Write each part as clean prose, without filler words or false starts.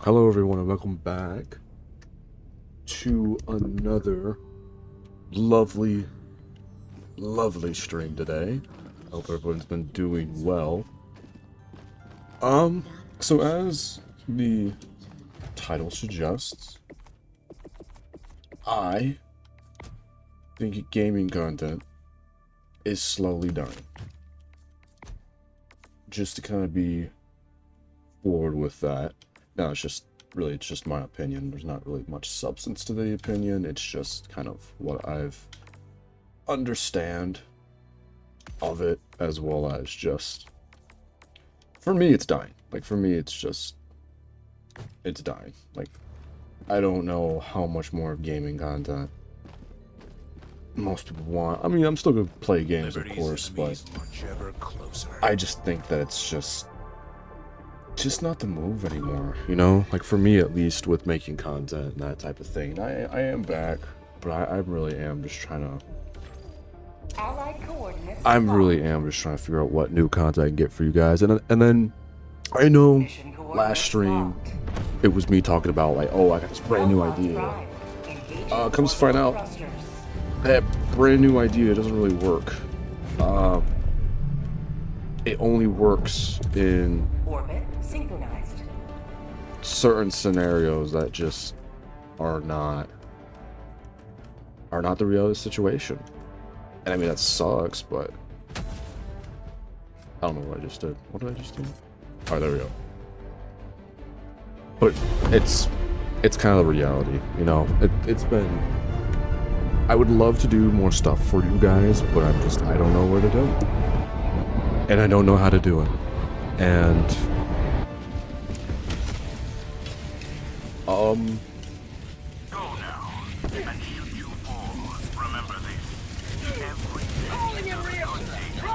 Hello, everyone, and welcome back to another lovely, lovely stream today. Hope everyone's been doing well. So as the title suggests, I think gaming content is slowly dying. Just to kind of be forward with that. No, it's just my opinion. There's not really much substance to the opinion. It's just kind of what I've understand of it, as well as just for me it's dying. Like for me it's dying. Like I don't know how much more of gaming content most people want. I mean, I'm still gonna play games, of course, but I just think that it's just not the move anymore, you know? Like for me at least, with making content and that type of thing. I am back, but I really am just trying to figure out what new content I can get for you guys. And then I know last stream it was me talking about like, oh, I got this brand new idea. Comes to find out that brand new idea doesn't really work. It only works in orbit synchronized. Certain scenarios that just are not the reality situation. And I mean, that sucks, but I don't know what I just did. What did I just do? Oh, there we go. But it's kind of the reality, you know. It's been, I would love to do more stuff for you guys, but I don't know where to do it. And I don't know how to do it. And Go now and shoot you all. Remember this. Every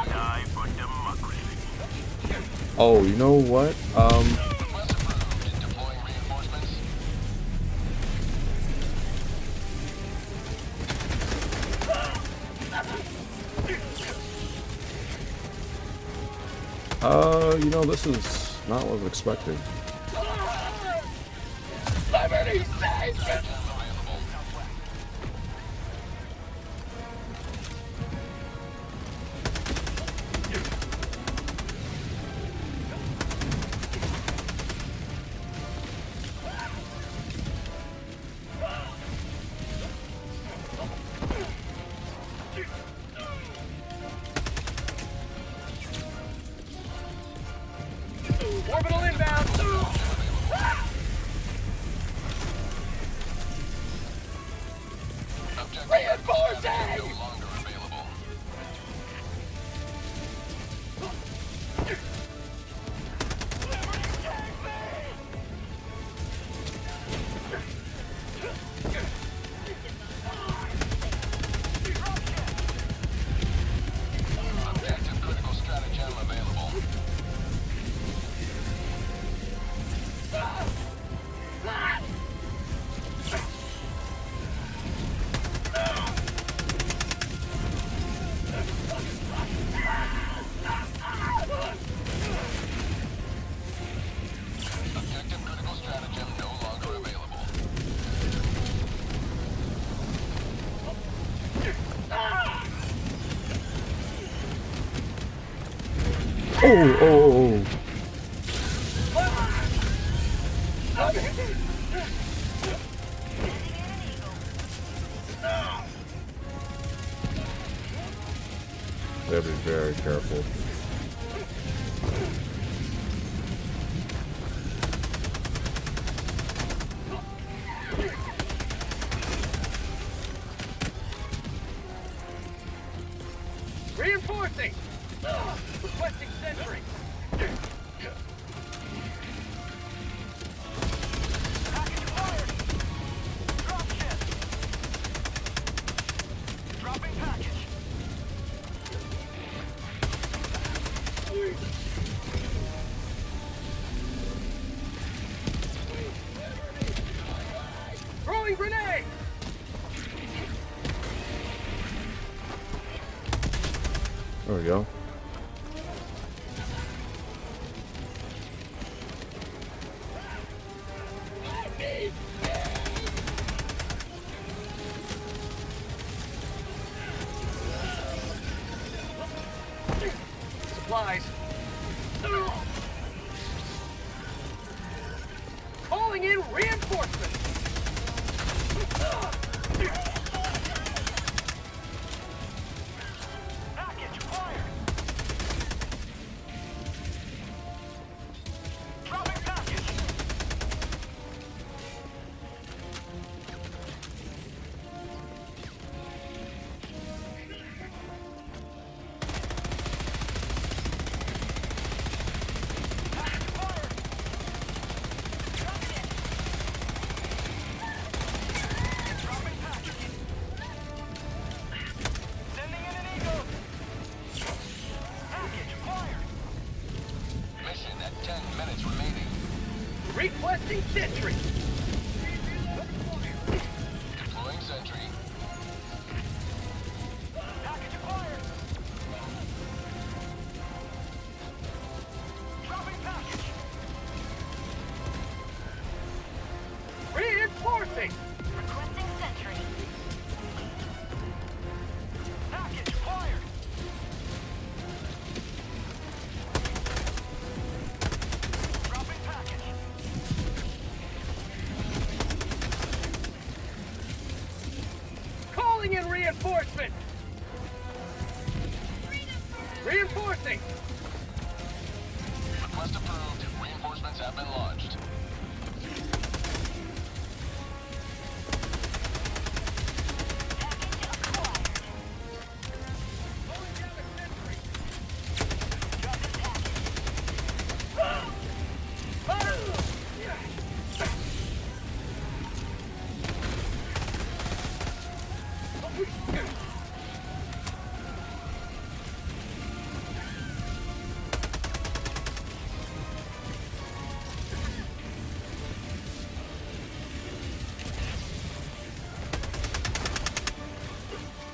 die for democracy. oh, you know what? You know, this is not what I was expecting. Orbital inbound. Reinforcing. No longer available. Objective critical stratagem available. Objective critical stratagem no longer available. Oh. We have to be very careful. Reinforcing. Requesting sentry. Package fired. Drop ship. Dropping package. Throwing grenade. There we go. Supplies. Calling in reinforcements. Package acquired. Dropping package. Package acquired. Dropping package. Sending in an eagle. Package acquired. Mission at 10 minutes remaining. Requesting sentry. Deploying sentry. Package acquired. Dropping package. Reinforcing. Requesting sentry. Package acquired. Dropping package. Calling in reinforcement. Reinforcing. Request approved. Reinforcements have been launched. Calling down a sentry.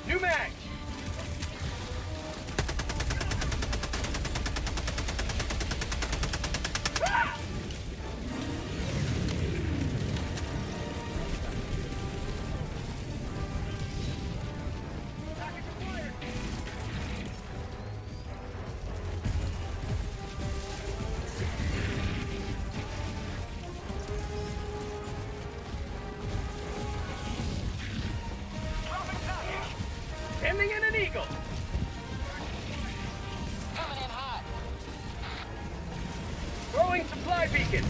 New mag. Package acquired. Dropping package. Sending in an eagle. Coming in hot. Throwing supply beacon.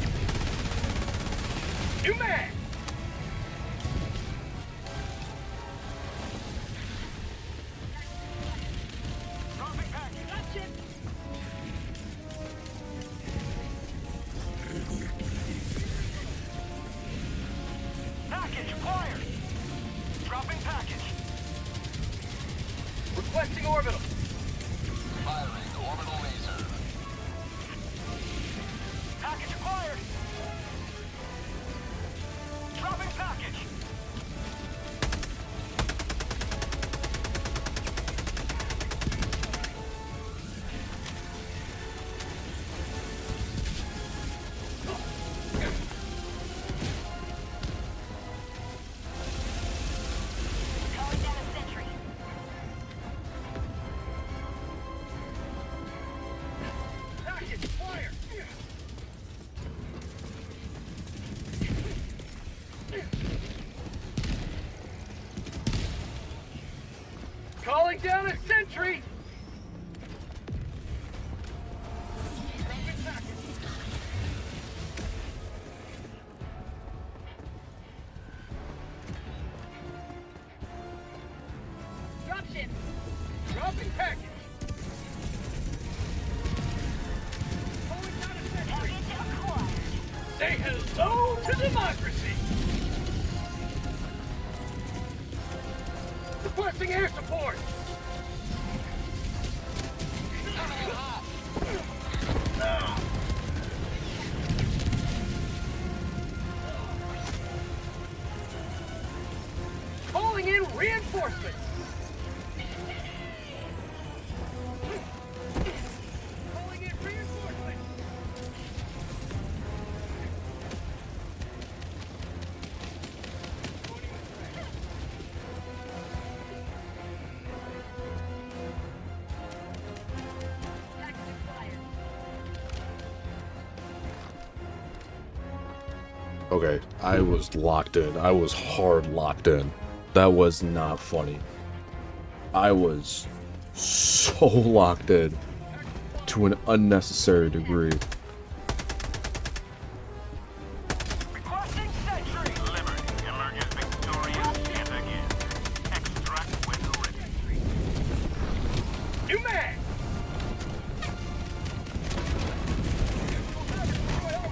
New mag. Dropping package. Gotcha. Package acquired. Dropping package. Requesting orbital. Firing orbital laser. Package acquired. Dropping package. Calling down a sentry. Package acquired. Calling down a sentry. Dropping package. Dropship. Dropping package. Calling down a sentry. Package acquired. Say hello to democracy. Requesting air support. Coming in hot. Calling in reinforcements. Calling in reinforcements. Okay, I was locked in. I was hard locked in. That was not funny. I was so locked in to an unnecessary degree. Requesting sentry. Liberty emerges victorious yet again. Extract when ready. New mag.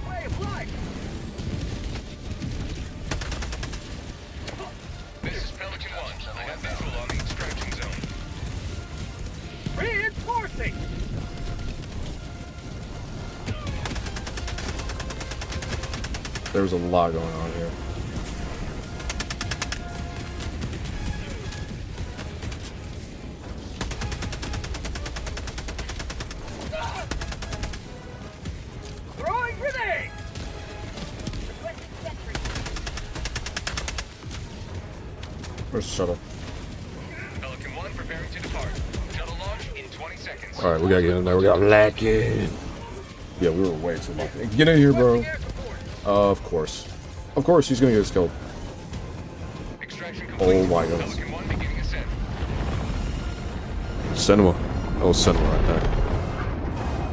Way of life. This is Pelican 1. I have visual on the extraction zone. Reinforcing. There's a lot going on here. Throwing grenade. Requesting sentry. Where's the shuttle? Pelican 1 preparing to depart. Shuttle launch in 20 seconds. Alright, we gotta get in there. We gotta lock in. Yeah, we were way too locked in. Get in here, bro. Air support. Of course. Of course, he's gonna get us killed. Extraction complete. Oh my goodness. Pelican 1 beginning ascent. Cinema. Oh, cinema right there.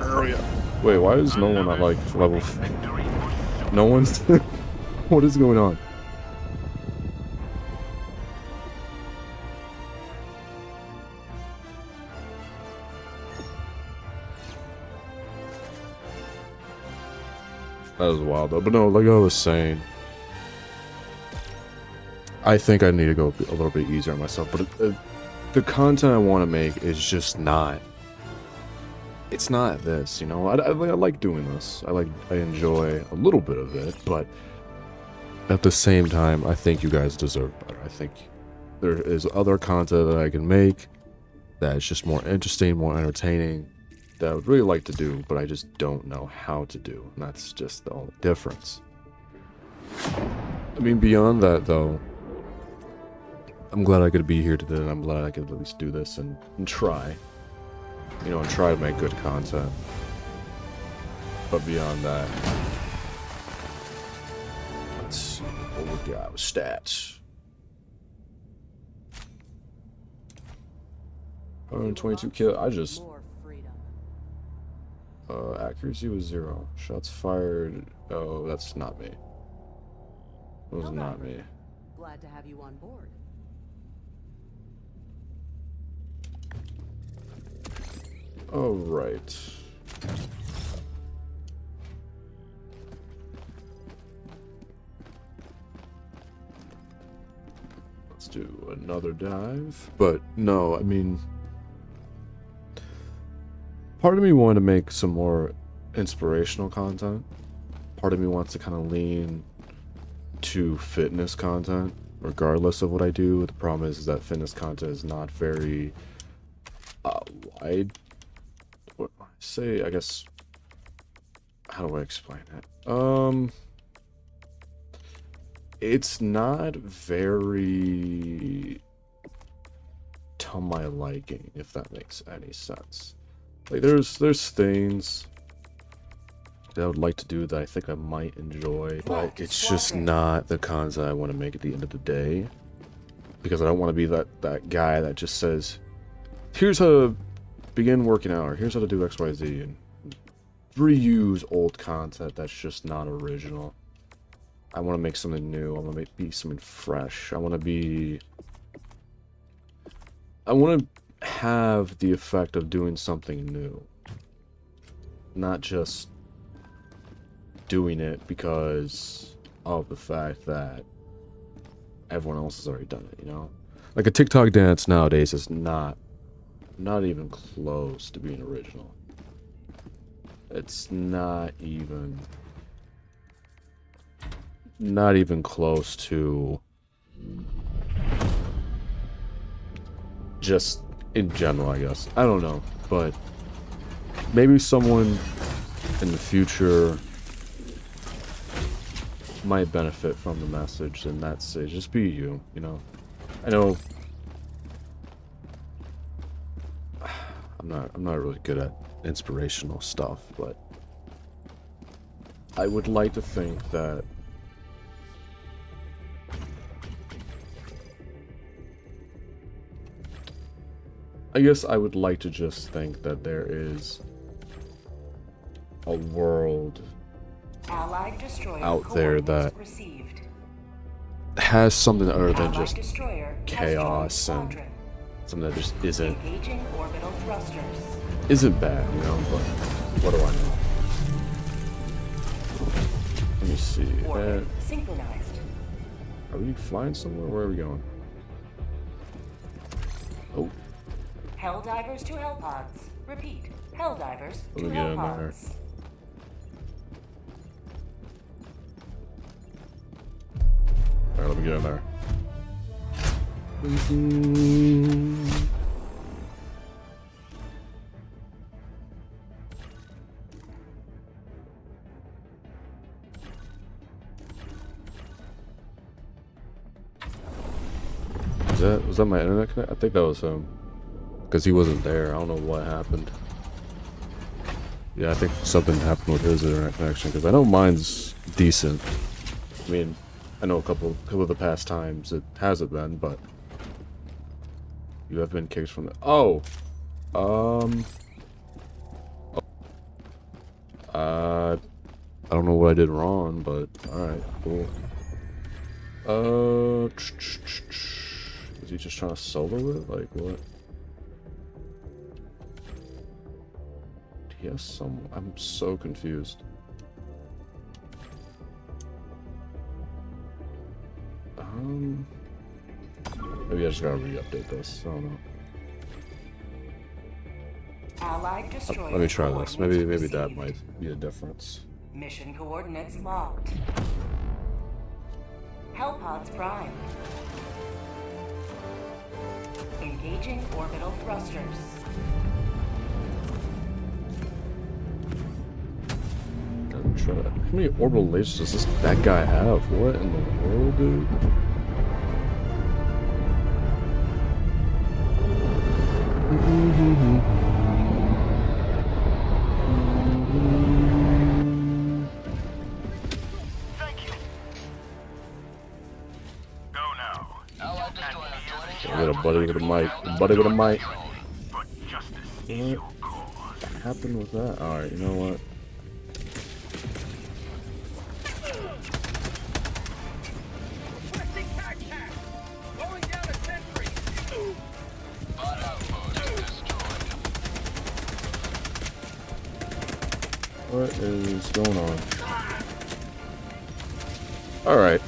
Oh, yeah. Wait, why is no one at, like, level... No one's... What is going on? That was wild, though. But no, like I was saying, I think I need to go a little bit easier on myself. But the content I want to make is just not. It's not this, you know. I like doing this. I enjoy a little bit of it, but at the same time, I think you guys deserve better. I think there is other content that I can make that is just more interesting, more entertaining, that I would really like to do, but I just don't know how to do. And that's just the only difference. I mean, beyond that, though, I'm glad I could be here today, and I'm glad I could at least do this and try. You know, and try to make good content. But beyond that, let's see what we got with stats. 122 kill. I just... More freedom. Accuracy was 0. Shots fired. Oh, that's not me. That was not me. Glad to have you on board. All right. Let's do another dive. But no, I mean, part of me wanted to make some more inspirational content. Part of me wants to kind of lean to fitness content, regardless of what I do. The problem is that fitness content is not very wide. What I say, I guess, how do I explain it? It's not very to my liking, if that makes any sense. Like, there's things that I would like to do that I think I might enjoy, but it's just not the content I want to make at the end of the day, because I don't want to be that guy that just says, here's how to begin working out, or here's how to do XYZ, and reuse old content that's just not original. I want to make something new. I want to be something fresh. I want to have the effect of doing something new, not just doing it because of the fact that everyone else has already done it, you know? Like a TikTok dance nowadays is not even close to being original. It's not even close to, just in general, I guess. I don't know, but maybe someone in the future might benefit from the message, and that's it. Just be you, you know? I know I'm not really good at inspirational stuff, but I would like to think that I guess I would like to just think that there is a world Allied destroyer out there that coordinates received. has something other than Allied just destroyer has chaos joined and squadron. something that just isn't Engaging orbital thrusters. bad, you know, but what do I know? Let me see. Orbit synchronized. Are we flying somewhere? Where are we going? Oh, Helldivers to Hellpods. Repeat. Helldivers Let to me get in there. Hellpods. alright, let me get in there. Was that my internet connect? I think that was him. Because he wasn't there. I don't know what happened. Yeah, I think something happened with his internet connection. Because I know mine's decent. I mean, I know a couple of the past times it hasn't been, but you have been kicked from the. Oh, I don't know what I did wrong, but all right, cool. Is he just trying to solo it? Like what? He has some. I'm so confused. Maybe I just gotta re-update this. I don't know. Allied destroyer. Let me try this. Maybe that received. might be a difference. Mission coordinates locked. Hellpods prime. Engaging orbital thrusters. Let me try that. How many orbital lasers does that guy have? What in the world, dude? Thank you. Go now. Allied destroyer joining. I got a buddy with a mic. A buddy with a mic. But justice is What your cause. happened with that? Alright, you know what? Requesting contact. Going down a sentry. Bot outpost destroyed. What is going on? Alright.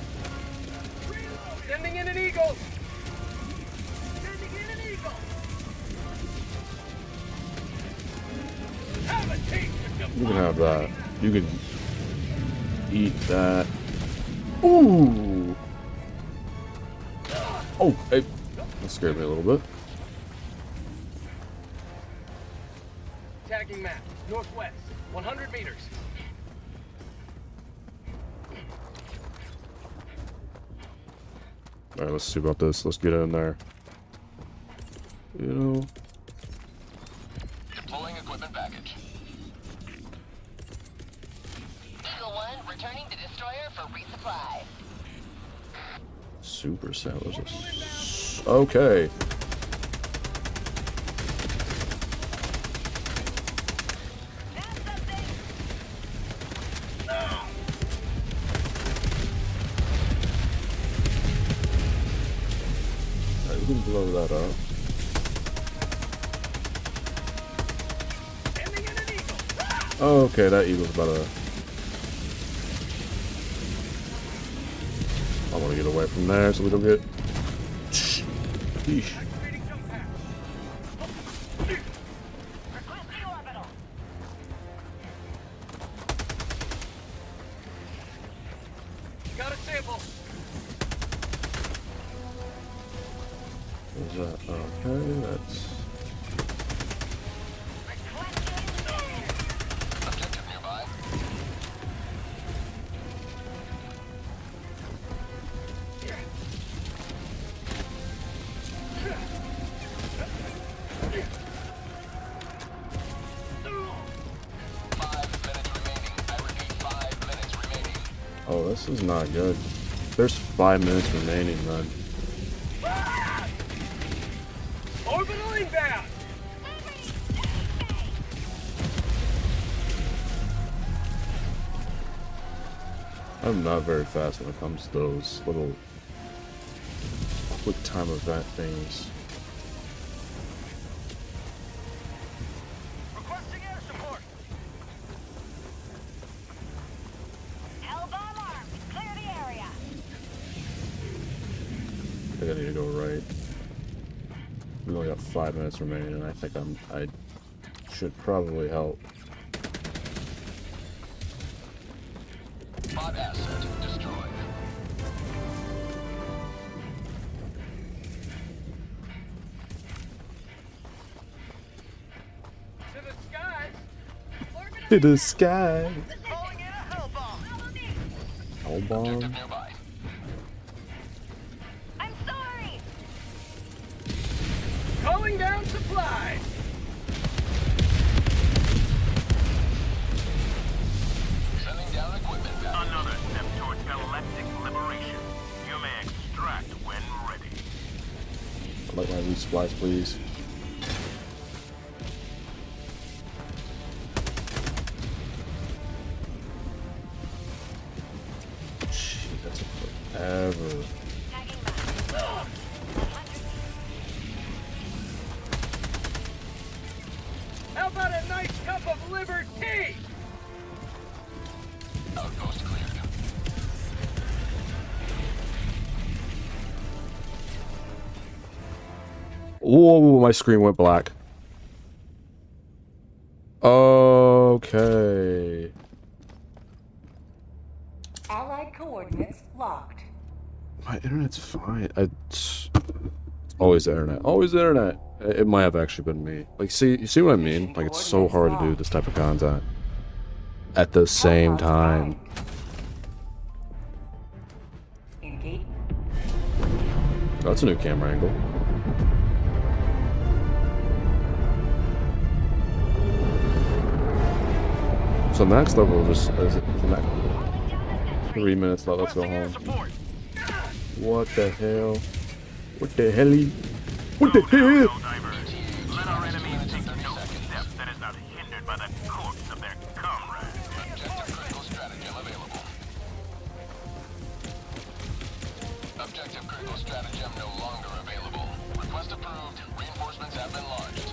Sending in an eagle. Sending in an eagle. Have a taste of You can have that. You can eat that. Ooh! Oh, hey. That scared me a little bit. tagging map. Northwest. 100 meters. Alright, let's see about this. Let's get in there. You know. Deploying equipment package. Eagle 1 returning to destroyer for resupply. Super sandwiches. Okay. That's something. Alright, we can blow that up. Sending in an eagle. Oh, okay, that eagle's about to. I want to get away from there so we don't get. Yeesh. Activating jump pack. Requesting orbital. Got a sample. Is that okay? That's. Objective nearby. Oh, this is not good. There's 5 minutes remaining, man. Orbital inbound. I'm not very fast when it comes to those little quick time event things. Requesting air support. L-bomb armed. Clear the area. I think I need to go right. We only got 5 minutes remaining, and I think I should probably help. Bot asset destroyed. To the skies. To the sky. Calling in a hell bomb. Hell Objective bomb. nearby. I'm sorry. Calling down supplies. Sending down equipment package. Another step towards galactic liberation. You may extract when ready. I'd like my resupplies, please. Gee, that's a forever. Tagging back. How about a nice cup of liver tea? Outpost cleared. Whoa, my screen went black. Okay. Allied coordinates locked. My internet's fine. It's always the internet. Always the internet. It might have actually been me. Like, see, you see what I mean? Like, it's so hard to do this type of content at the same time. Engage. That's a new camera angle. So max level just is it 3 minutes left. Let's go Requesting air home. support. What the hell? What the helly? What the No, hell? divers. Let our enemies take no step that is not hindered by the corpse of their comrade. Objective critical stratagem available. Objective critical stratagem no longer available. Request approved. Reinforcements have been launched.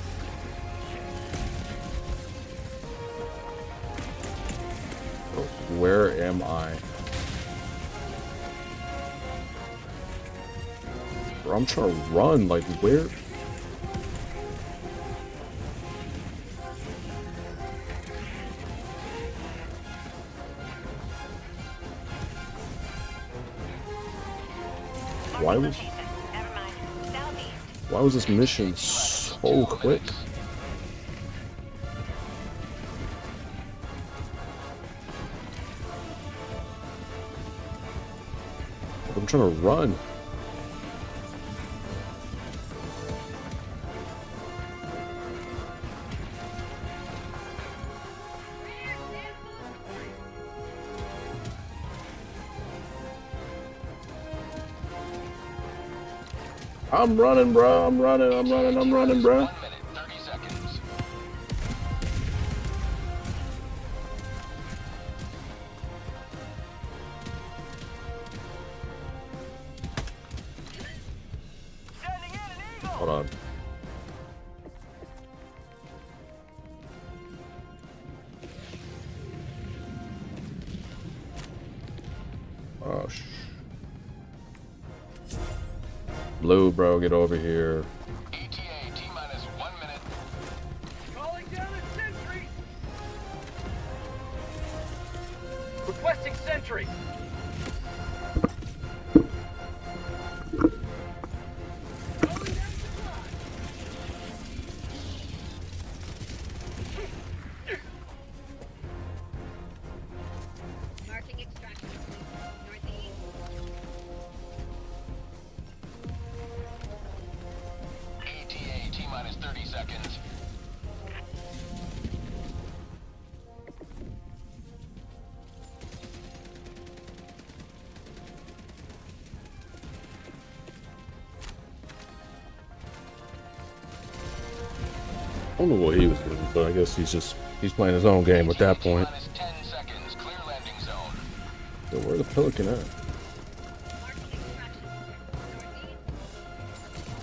Where am I? Bro, I'm trying to run. Like, where? Why was Never mind. Southeast. why was this mission so quick? I'm trying to run. I'm running, bro. I'm running, bro. 1 minute, 30 seconds. Sending in an eagle. Hold on. Oh, Blue, bro, get over here. ETA T-minus 1 minute. Calling down a sentry. Requesting sentry. Calling down supplies. Marking extraction point. Northeast. ETA T-minus 30 seconds. I don't know what he was doing, but I guess he's playing his own game at that point. T-minus 10 seconds. Clear landing zone. Yo, where the Pelican at?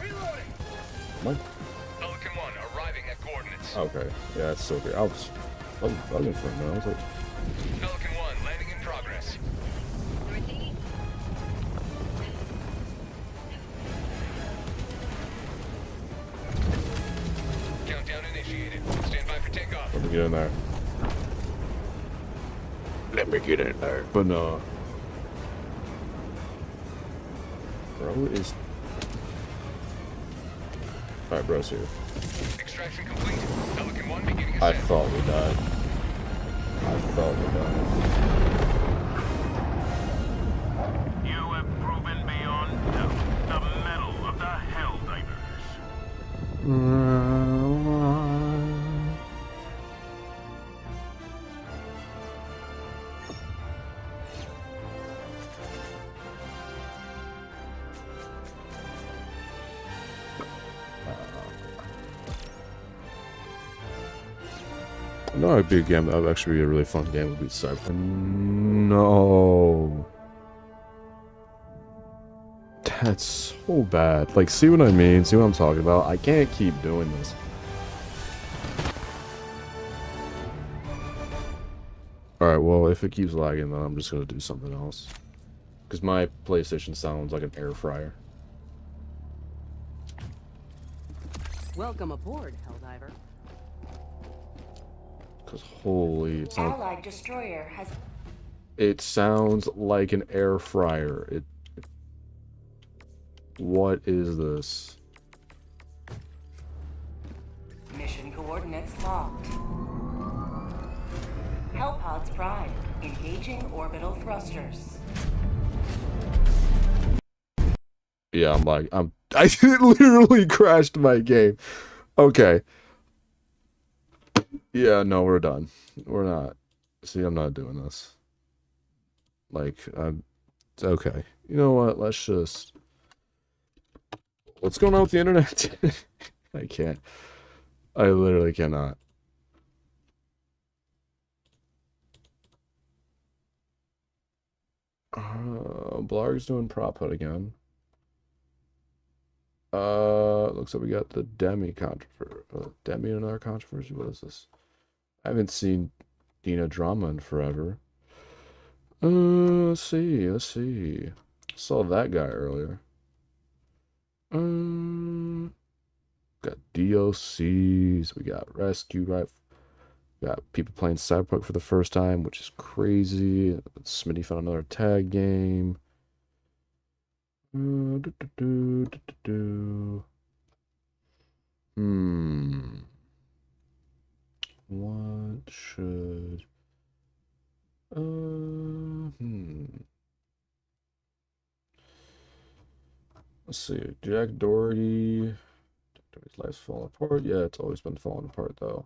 Reloading. Am I? Pelican 1 arriving at coordinates. Okay, yeah, it's still here. I was bugging for a minute. I was like, Pelican 1 landing in progress. Northeast. Countdown initiated. Stand by for takeoff. let me get in there. Let me get in there. But no. Bro is. Alright, bro's here. Extraction complete. Pelican 1 beginning I ascent. thought we died. I thought we died. You have proven beyond doubt the mettle of the Helldivers. No, it'd be a game. That would actually be a really fun game. Would be Cyber. No, that's so bad. Like, see what I mean? See what I'm talking about? I can't keep doing this. All right. Well, if it keeps lagging, then I'm just gonna do something else. Because my PlayStation sounds like an air fryer. Welcome aboard, Helldiver. Because holy, Allied destroyer has it sounds like an air fryer. What is this? mission coordinates locked. Hellpods Prime, engaging orbital thrusters. Yeah, I literally crashed my game. Okay. Yeah, no, we're done. We're not. See, I'm not doing this. Like, okay. You know what? Let's just. What's going on with the internet? I can't. I literally cannot. Blarg's doing prop hunt again. Looks like we got the Demi controversy. Demi and another controversy. What is this? I haven't seen Dina Drama in forever. Let's see. Saw that guy earlier. Got DOCs. We got Rescue, right? Got people playing Cyberpunk for the first time, which is crazy. Smitty found another tag game. What should let's see. Jack Doherty. His life's falling apart. Yeah, it's always been falling apart though.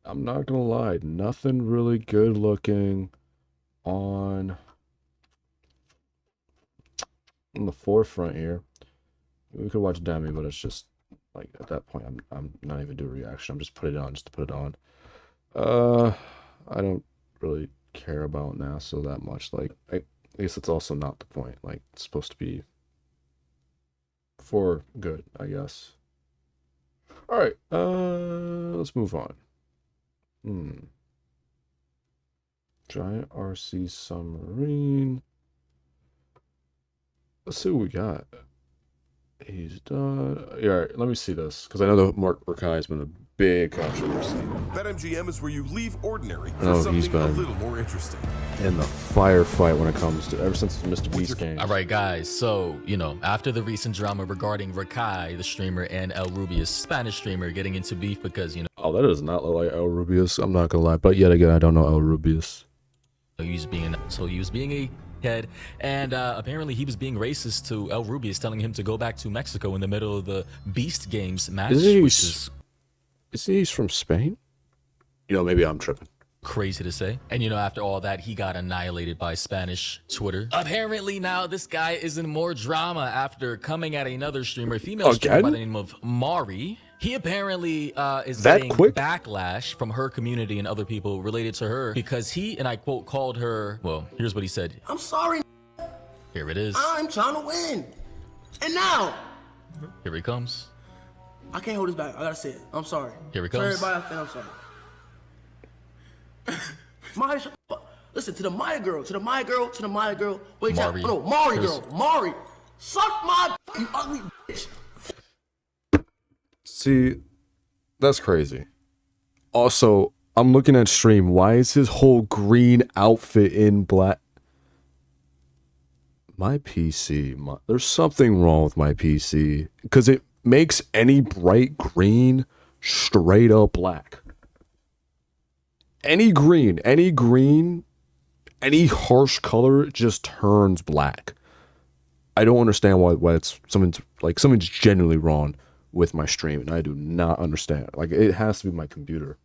I'm not gonna lie, nothing really good looking on the forefront here. We could watch Demi, but it's just like at that point I'm not even doing a reaction. I'm just put it on just to put it on. I don't really care about NASA that much. Like I guess it's also not the point. Like it's supposed to be for good, I guess. All right, let's move on. Giant RC submarine. Let's see what we got. He's done. Yeah, all right, let me see this because I know the Mark Rakai has been a big controversy. BetMGM is where you leave ordinary for Oh, something he's a been little more interesting. in the firefight when it comes to ever since the Mr. Beast game. All right, guys. So, after the recent drama regarding Rakai, the streamer, and El Rubius, Spanish streamer, getting into beef because, Oh, that does not look like El Rubius. I'm not gonna lie, but yet again, I don't know El Rubius. he was being a head, and apparently he was being racist to El Rubius, telling him to go back to Mexico in the middle of the Beast Games match, which is he's from Spain? Maybe I'm tripping. crazy to say. And after all that, he got annihilated by Spanish Twitter. Apparently now this guy is in more drama after coming at another streamer, female streamer by the name of Mari. He apparently is That getting quick? backlash from her community and other people related to her because he, and I quote, called her, well, here's what he said. I'm sorry. Here it is. I'm trying to win. And now, Here he comes. I can't hold this back. I gotta say it. I'm sorry. Here he To comes. everybody out there, I'm sorry. Maya, shut the fuck. Listen, to the Maya girl, to the Maya girl, to the Maya girl. Wait, Mari. no, Mari Here's- girl. Mari. Suck my, you ugly bitch. See, that's crazy. Also, I'm looking at stream. Why is his whole green outfit in black? My PC, there's something wrong with my PC because it makes any bright green straight up black. Any green, any harsh color just turns black. I don't understand why it's something's genuinely wrong with my stream, and I do not understand. Like, it has to be my computer.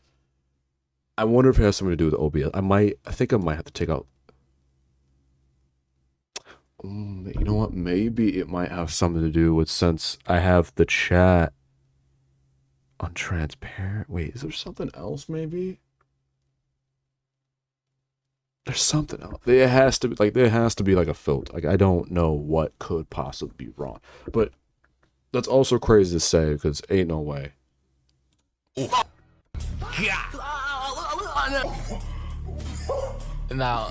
I wonder if it has something to do with OBS. I think I might have to take out. You know what? Maybe it might have something to do with, since I have the chat on transparent. Wait, is there something else? Maybe there's something else. There has to be like a filter. Like, I don't know what could possibly be wrong, but that's also crazy to say because ain't no way. Now,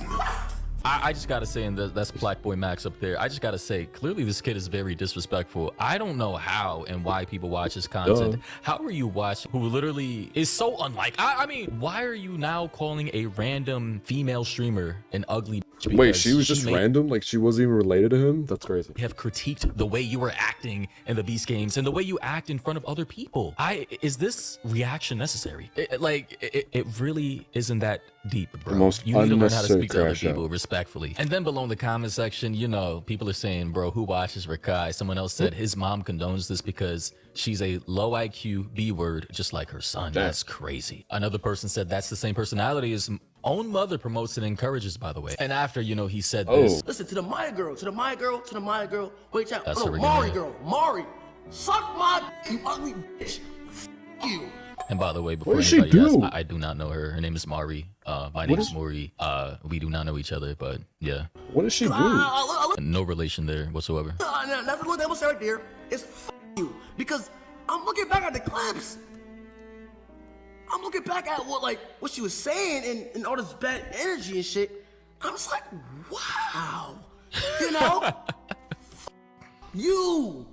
I just gotta say, and that's Black Boy Max up there. I just gotta say, clearly this kid is very disrespectful. I don't know how and why people watch his content. Duh. How are you watching who literally is so unlike? I mean, why are you now calling a random female streamer an ugly bitch? Wait, Because she was just random? Like, she wasn't even related to him? That's crazy. Have critiqued the way you were acting in the Beast games and the way you act in front of other people. Is this reaction necessary? It really isn't that deep, bro. The most You need to learn how to unnecessary speak to other crash out. people respectfully. And then below in the comment section, you know, people are saying, bro, who watches Rakai? Someone else said his mom condones this because she's a low IQ B word, just like her son. That's crazy. Another person said that's the same personality his own mother promotes and encourages, by the way. And after, you know, he said this. Listen, to the Maya girl, to the Maya girl, to the Maya girl. Wait, chat. That's No, her Mari again. girl. Mari. Suck my, you ugly bitch. You. And by the way, before What does she anybody asks, do? I do not know her. Her name is Mari. My name is Mori. We do not know each other, but yeah, What does she do? no relation there whatsoever. That's what that was right there. It's f you. Because I'm looking back at the clips. I'm looking back at what she was saying and all this bad energy and shit. I'm just like, wow. You know? You.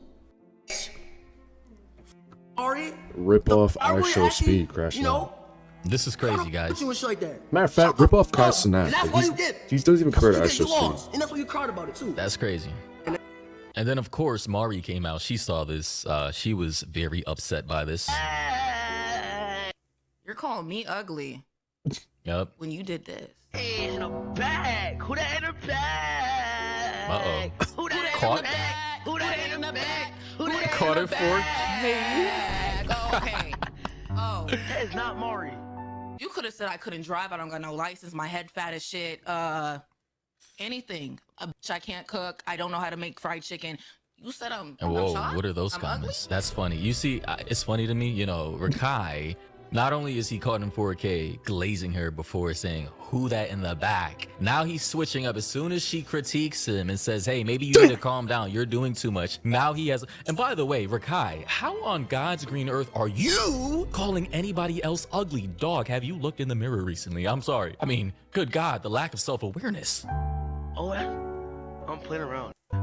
Ari. Rip off I I really Show actually, Speed, Crash you know, This is crazy, guys. you and shit like that. Matter of fact, rip off Kai Cenat. And that's Like, why you did. he doesn't even That's care why to you I did. Show You Speed. lost. And that's why you cried about it too. That's crazy. And then, of course, Mari came out. She saw this. She was very upset by this. You're calling me ugly Yep. when you did this. Hey, in a bag. Who that in a bag? Uh-oh. Who that in Caught. the bag? Who that in the bag? Who that Caught in her the for bag? Okay. Oh, That is not Mari. you could have said I couldn't drive. I don't got no license. My head fat as shit. Anything. A bitch, I can't cook. I don't know how to make fried chicken. You said I'm Whoa, shot? what are those I'm comments? ugly? That's funny. You see, it's funny to me, you know, Rakai, not only is he caught in 4K glazing her before saying, who that in the back? Now he's switching up as soon as she critiques him and says, hey, maybe you need to calm down. You're doing too much. Now he has, and by the way, Rakai, how on God's green earth are you calling anybody else ugly? Dog, have you looked in the mirror recently? I'm sorry. I mean, good God, the lack of self-awareness. Oh, I'm playing around. Oh.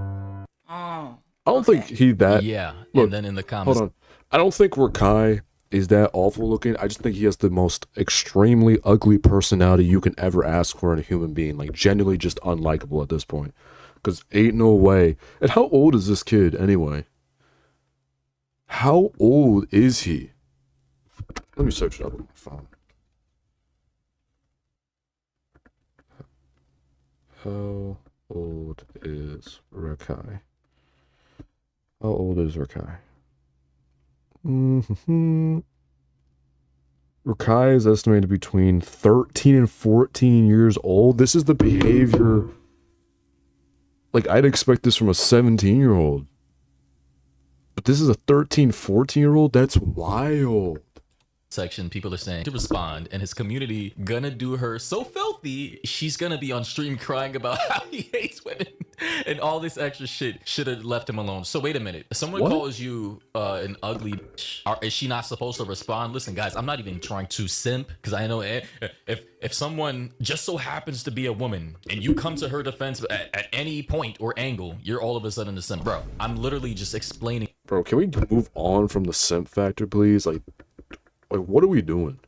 I don't think he that. Yeah, Look, and then in the comments, Hold on. I don't think Rakai is that awful looking. I just think he has the most extremely ugly personality you can ever ask for in a human being. Like, genuinely just unlikable at this point. Because ain't no way. And how old is this kid anyway? How old is he? Let me search it up on my phone. How old is Rakai? How old is Rakai? Rakai is estimated between 13 and 14 years old. This is the behavior. Like, I'd expect this from a 17-year-old. But this is a 13, 14-year-old? That's wild. Section, people are saying to respond, and his community gonna do her so filthy, she's gonna be on stream crying about how he hates women and all this extra shit. Should have left him alone. So wait a minute, if someone calls you an ugly bitch, is she not supposed to respond? Listen guys, I'm not even trying to simp, because I know if someone just so happens to be a woman and you come to her defense at any point or angle, you're all of a sudden a simp. Bro, I'm literally just explaining. Bro, can we move on from the simp factor, please? Like, what are we doing?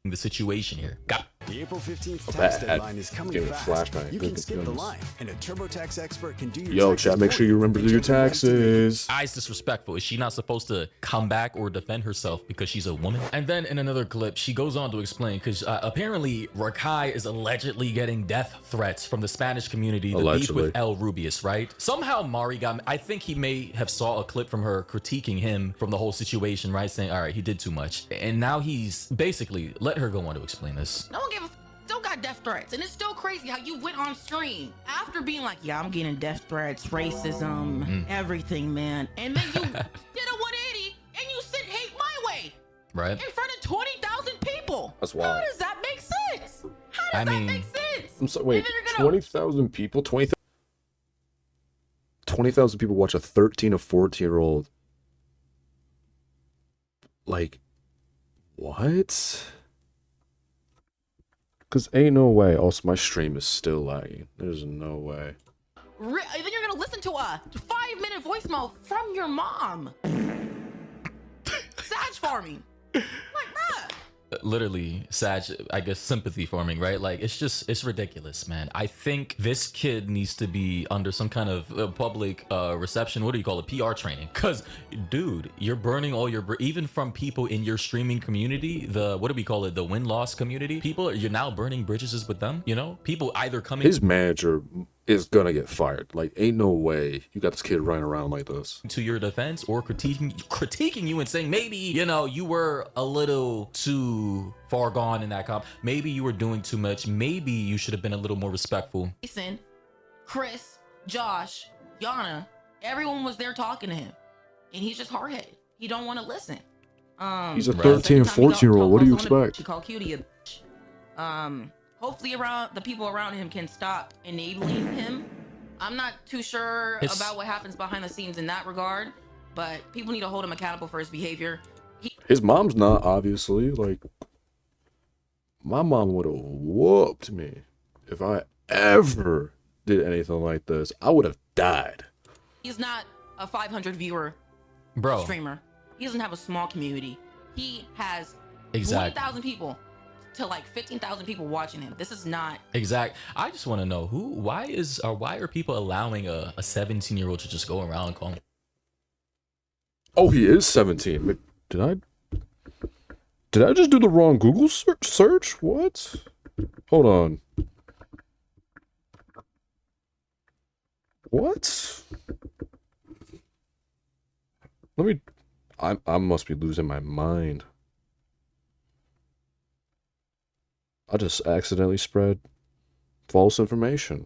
The situation here. Got the April 15th tax deadline is coming fast. Flashback. You can skip the line, and a TurboTax expert can do your Yo, taxes chat, make sure you remember to do your taxes. Eyes disrespectful. Is she not supposed to come back or defend herself because she's a woman? And then in another clip, she goes on to explain, because apparently Rakai is allegedly getting death threats from the Spanish community. The beef with El Rubius, right? Somehow Mari got, I think he may have saw a clip from her critiquing him from the whole situation, right? Saying, all right, he did too much. And now he's basically, let her go on to explain this. No one gave a still got death threats, and it's still crazy how you went on stream after being like, yeah, I'm getting death threats, racism, everything, man, and then you did a 180 and you said hate my way, right, in front of 20,000 people. That's wild. How does that make sense? How does that make sense? I'm sorry, wait, 20,000 people, 20,000 people watch a 13 or 14-year-old. Like, what? Because ain't no way. Also, my stream is still lagging. There's no way. Then you're gonna listen to a 5-minute voicemail from your mom. Sag farming. Like, bruh. Literally, Sag, I guess, sympathy forming, right? Like, it's ridiculous, man. I think this kid needs to be under some kind of public reception. What do you call it? PR training. Because, dude, you're burning all your, even from people in your streaming community, what do we call it? The win-loss community. People, you're now burning bridges with them, you know? People either coming. His manager is gonna get fired. Like, ain't no way you got this kid running around like this. To your defense or critiquing you and saying, maybe, you know, you were a little too far gone in that comp. Maybe you were doing too much. Maybe you should have been a little more respectful. Jason, Chris, Josh, Yana, everyone was there talking to him, and he's just hard-headed. He don't want to listen. He's a 13 and 14-year-old. What do you expect? She called Cutie a bitch. Hopefully the people around him can stop enabling him. I'm not too sure about what happens behind the scenes in that regard, but people need to hold him accountable for his behavior. His mom's not, obviously. Like, my mom would have whooped me if I ever did anything like this. I would have died. He's not a 500 viewer streamer. He doesn't have a small community. He has 20,000 people to like 15,000 people watching him. This is not exact. I just want to know why are people allowing a 17-year-old to just go around calling? Oh, he is 17. Did I just do the wrong Google search? What? Hold on. What? I must be losing my mind. I just accidentally spread false information.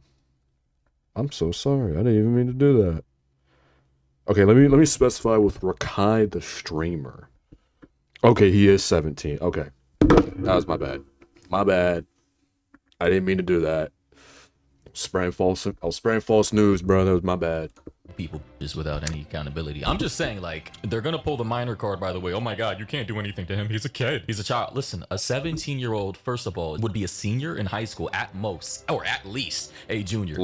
I'm so sorry. I didn't even mean to do that. Okay, let me specify with Rakai the streamer. Okay, he is 17. Okay. That was my bad. My bad. I didn't mean to do that. I was spraying false news, bro. That was my bad. People just without any accountability. I'm just saying, like, they're gonna pull the minor card, by the way. Oh my god, you can't do anything to him. He's a kid. He's a child. Listen, a 17-year-old, first of all, would be a senior in high school at most, or at least a junior.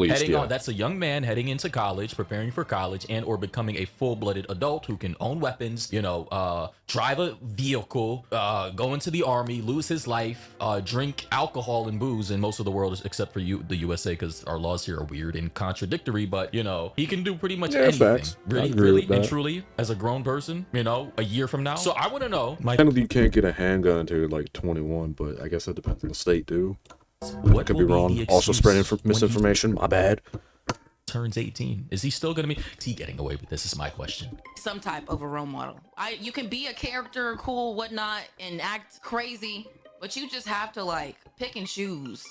That's a young man heading into college, preparing for college, and or becoming a full-blooded adult who can own weapons, you know, drive a vehicle, go into the army, lose his life, drink alcohol and booze in most of the world except for the USA, because our laws here are weird and contradictory, but, you know, he can do pretty much anything. Facts. Really and truly, as a grown person, you know, a year from now. So I want to know. You can't get a handgun until you're like 21, but I guess that depends on the state, too. I could be wrong. Also spreading misinformation. My bad. Turns 18. Is he still gonna be? Is he getting away with this? Is my question. Some type of a role model. You can be a character, cool, whatnot, and act crazy, but you just have to like pick and choose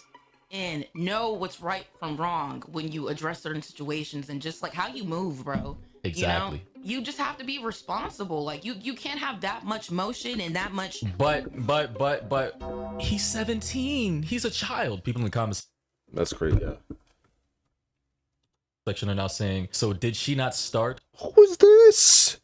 and know what's right from wrong when you address certain situations and just like how you move, bro. Exactly. You know, you just have to be responsible. Like you can't have that much motion and that much. But he's 17. He's a child. People in the comments That's crazy. Yeah. section are now saying, so did she not start Who is this?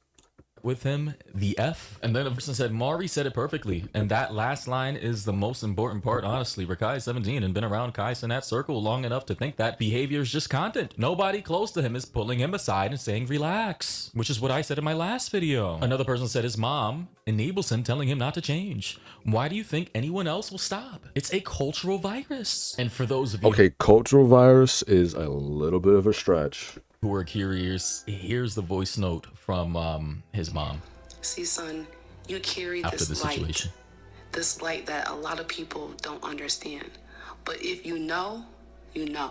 with him, the F? And then a person said, Mari said it perfectly. And that last line is the most important part, honestly. Rakai is 17 and been around Kai Cenat circle long enough to think that behavior is just content. Nobody close to him is pulling him aside and saying, relax, which is what I said in my last video. Another person said his mom enables him, telling him not to change. Why do you think anyone else will stop? It's a cultural virus. And for those of you Okay, cultural virus is a little bit of a stretch. who are curious, here's the voice note from his mom. See, son, you carry after the this situation. this light that a lot of people don't understand. But if you know, you know.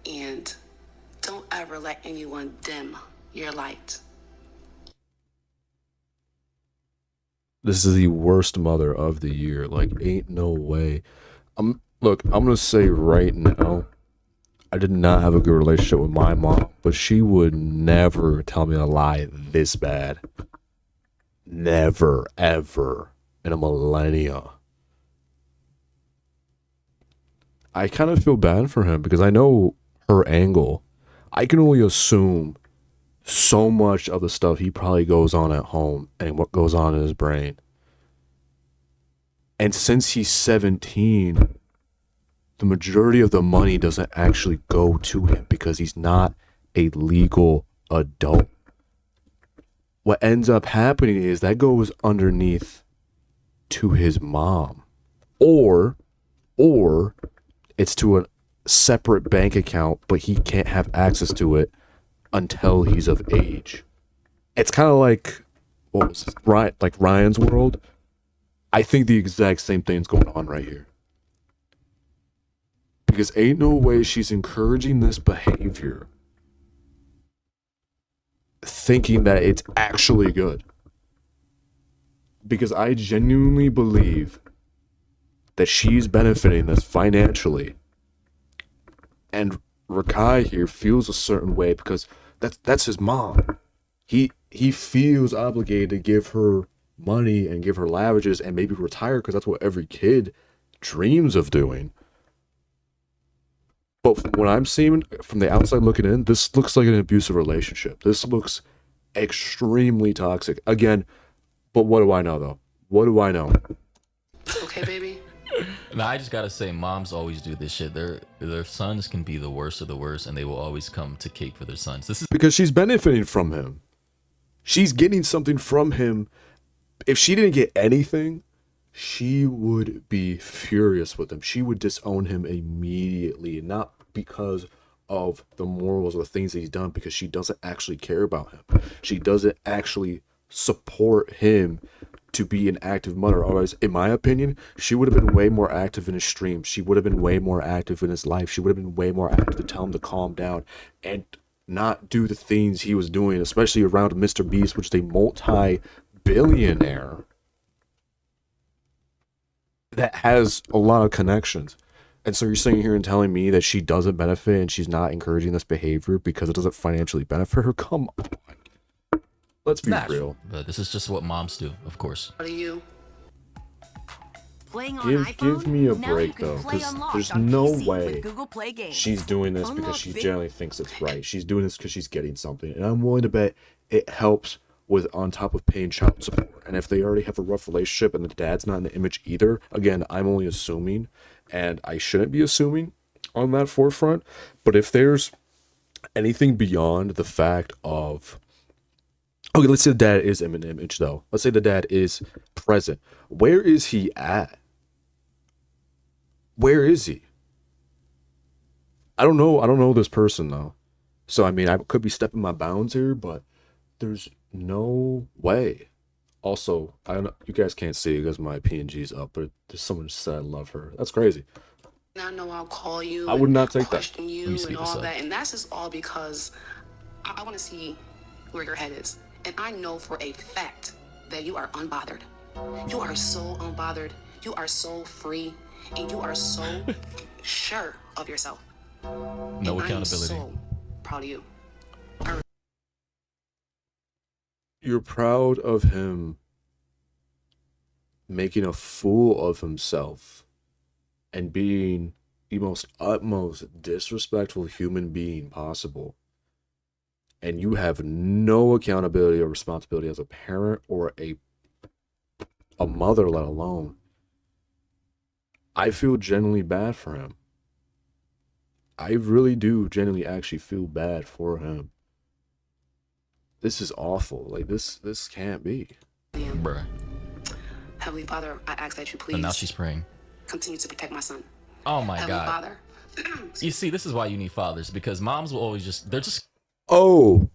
And don't ever let anyone dim your light. This is the worst mother of the year. Like, ain't no way. Look, I'm gonna say right now, I did not have a good relationship with my mom, but she would never tell me a lie this bad. Never, ever in a millennia. I kind of feel bad for him because I know her angle. I can only assume so much of the stuff he probably goes on at home and what goes on in his brain. And since he's 17, the majority of the money doesn't actually go to him because he's not a legal adult. What ends up happening is that goes underneath to his mom. Or it's to a separate bank account, but he can't have access to it until he's of age. It's kind of like, what was this? Like Ryan's World. I think the exact same thing's going on right here. Because ain't no way she's encouraging this behavior thinking that it's actually good. Because I genuinely believe that she's benefiting this financially. And Rakai here feels a certain way because that's his mom. He feels obligated to give her money and give her lavages and maybe retire because that's what every kid dreams of doing. But from what I'm seeing from the outside looking in, this looks like an abusive relationship. This looks extremely toxic. Again, but what do I know though? What do I know? Okay, baby? Now I just gotta say, moms always do this shit. Their sons can be the worst of the worst, and they will always come to cape for their sons. This is because she's benefiting from him. She's getting something from him. If she didn't get anything, she would be furious with him. She would disown him immediately, not because of the morals or the things that he's done, because she doesn't actually care about him. She doesn't actually support him to be an active mother. Otherwise, in my opinion, she would have been way more active in his streams. She would have been way more active in his life. She would have been way more active to tell him to calm down and not do the things he was doing, especially around Mr. Beast, which is a multi-billionaire that has a lot of connections. And so you're sitting here and telling me that she doesn't benefit and she's not encouraging this behavior because it doesn't financially benefit her? Come on. Let's be real. But this is just what moms do, of course. What are you? Playing on Give me a Now break you can though, play because Unlocked there's on no PC way with Google Play Games. she's doing this because Unlock she big- generally thinks it's right. She's doing this because she's getting something. And I'm willing to bet it helps with on top of paying child support. And if they already have a rough relationship and the dad's not in the image either, again, I'm only assuming, and I shouldn't be assuming on that forefront. But if there's anything beyond the fact of, okay, let's say the dad is in an image though. Let's say the dad is present. Where is he at? Where is he? I don't know this person though. So I mean, I could be stepping my bounds here, but there's no way. Also, I don't know, you guys can't see because my PNG's up, but there's someone just said I love her. That's crazy. I know I'll call you. I would not take that. Question you and all that, and that's just all because I want to see where your head is, and I know for a fact that you are unbothered. You are so unbothered. You are so free, And you are so sure of yourself. No And accountability. I am so proud of you. You're proud of him making a fool of himself and being the most utmost disrespectful human being possible. And you have no accountability or responsibility as a parent or a mother, let alone. I feel genuinely bad for him. I really do genuinely actually feel bad for him. This is awful. Like, this can't be. Bruh. Heavenly Father, I ask that you please And now she's praying. continue to protect my son. Oh my Heavenly God. Father. You see, this is why you need fathers, because moms will always they're just Oh,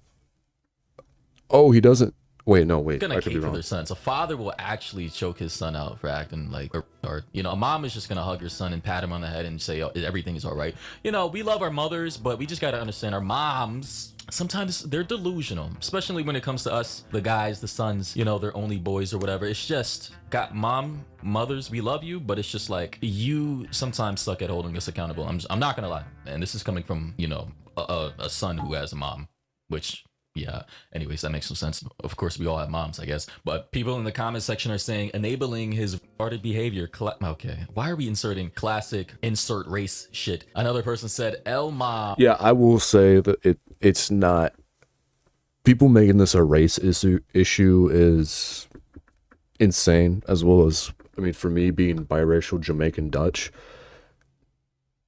he doesn't. Wait, no, wait. gonna I could be cape for wrong. their sons. A father will actually choke his son out for acting like, or you know, a mom is just gonna hug her son and pat him on the head and say, oh, everything is all right. You know, we love our mothers, but we just gotta understand our moms. Sometimes they're delusional, especially when it comes to us, the guys, the sons, you know, they're only boys or whatever. It's just, got mothers, we love you, but it's just like, you sometimes suck at holding us accountable. I'm not gonna lie. And this is coming from, you know, a son who has a mom, which, yeah, anyways, that makes no sense. Of course, we all have moms, I guess. But people in the comment section are saying enabling his retarded behavior. Okay, why are we inserting classic insert race shit? Another person said, El Mom. Yeah, I will say that it's not. People making this a race issue is insane, as well as, I mean, for me being biracial Jamaican Dutch,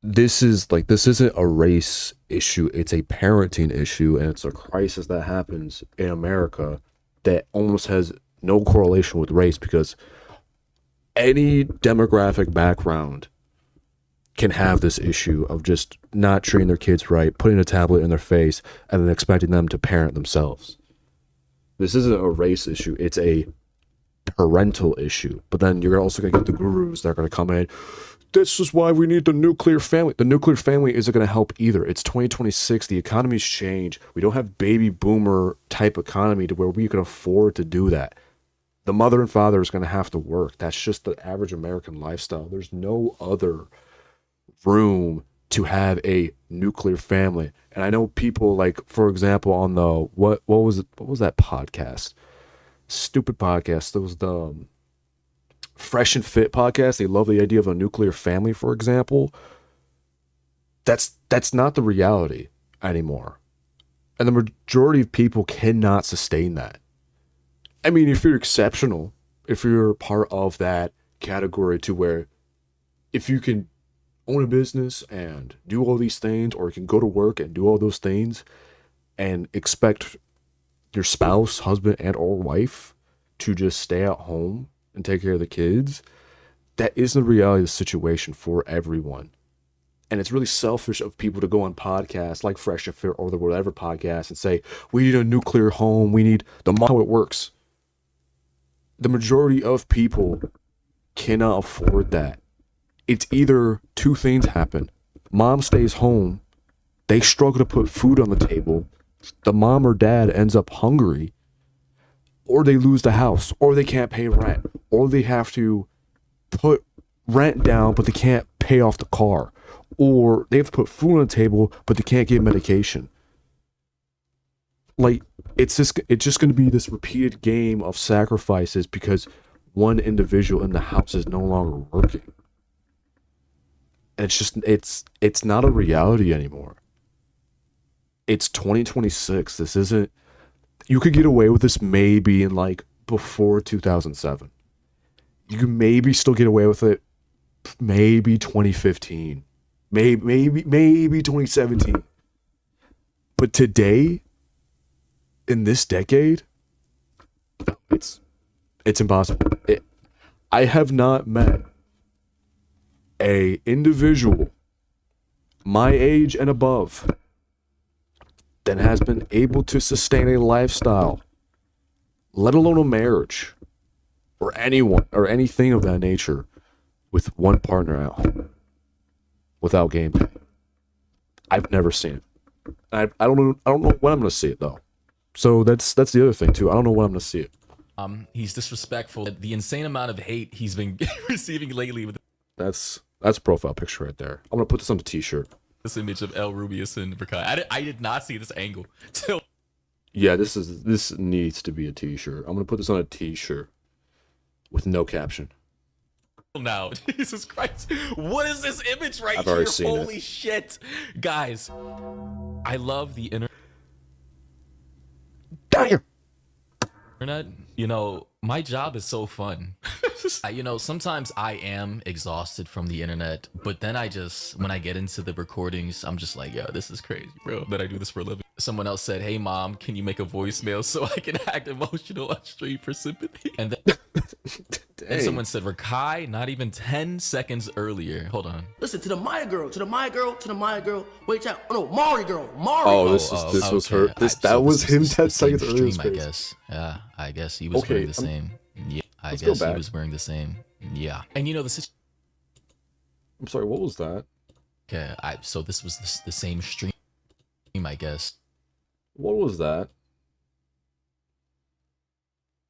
this isn't a race issue. It's a parenting issue, and it's a crisis that happens in America that almost has no correlation with race, because any demographic background can have this issue of just not treating their kids right, putting a tablet in their face, and then expecting them to parent themselves. This isn't a race issue. It's a parental issue. But then you're also going to get the gurus that are going to come in. This is why we need the nuclear family. The nuclear family isn't going to help either. It's 2026. The economy's changed. We don't have baby boomer type economy to where we can afford to do that. The mother and father is going to have to work. That's just the average American lifestyle. There's no other room to have a nuclear family. And I know people, like, for example, on the what was that podcast? Stupid podcast. There was the Fresh and Fit podcast. They love the idea of a nuclear family, for example. That's not the reality anymore. And the majority of people cannot sustain that. I mean, if you're exceptional, if you're part of that category to where if you can own a business and do all these things, or you can go to work and do all those things and expect your spouse, husband, and or wife to just stay at home and take care of the kids, that isn't the reality of the situation for everyone. And it's really selfish of people to go on podcasts like Fresh and Fit or the whatever podcast and say, we need a nuclear home, we need how it works. The majority of people cannot afford that. It's either two things happen. Mom stays home, they struggle to put food on the table, the mom or dad ends up hungry, or they lose the house, or they can't pay rent, or they have to put rent down but they can't pay off the car, or they have to put food on the table but they can't get medication. Like, it's just going to be this repeated game of sacrifices because one individual in the house is no longer working. And it's not a reality anymore. It's 2026. This isn't. You could get away with this maybe in like before 2007. You could maybe still get away with it maybe 2015. Maybe 2017. But today, in this decade, it's impossible. I have not met a individual my age and above that has been able to sustain a lifestyle, let alone a marriage, or anyone or anything of that nature, with one partner at home without gameplay. I've never seen it. I don't know when I'm gonna see it though. So that's the other thing too. I don't know when I'm gonna see it. He's disrespectful. The insane amount of hate he's been receiving lately with. That's That's a profile picture right there. I'm gonna put this on the t-shirt. This image of El Rubius and Rakai. I did not see this angle till. Yeah, this needs to be a t-shirt. I'm gonna put this on a t-shirt with no caption. Now, Jesus Christ, what is this image right I've here? already seen Holy shit, guys! I love the internet. You know, my job is so fun. You know, sometimes I am exhausted from the internet, but then when I get into the recordings, I'm just like, yo, this is crazy, bro, that I do this for a living. Someone else said, hey mom, can you make a voicemail so I can act emotional on stream for sympathy? And then and someone said, Rakai, not even 10 seconds earlier. Hold on. Listen, to the Maya girl, to the Maya girl, to the Maya girl. Wait, chat. Oh no, Mari girl, Mari. Oh, this was her. That was him 10 seconds earlier. I guess. Yeah, I guess he was wearing the same. Yeah, I guess he was wearing the same. Yeah, and you know the. I'm sorry. What was that? Okay, so this was the same stream, I guess. What was that?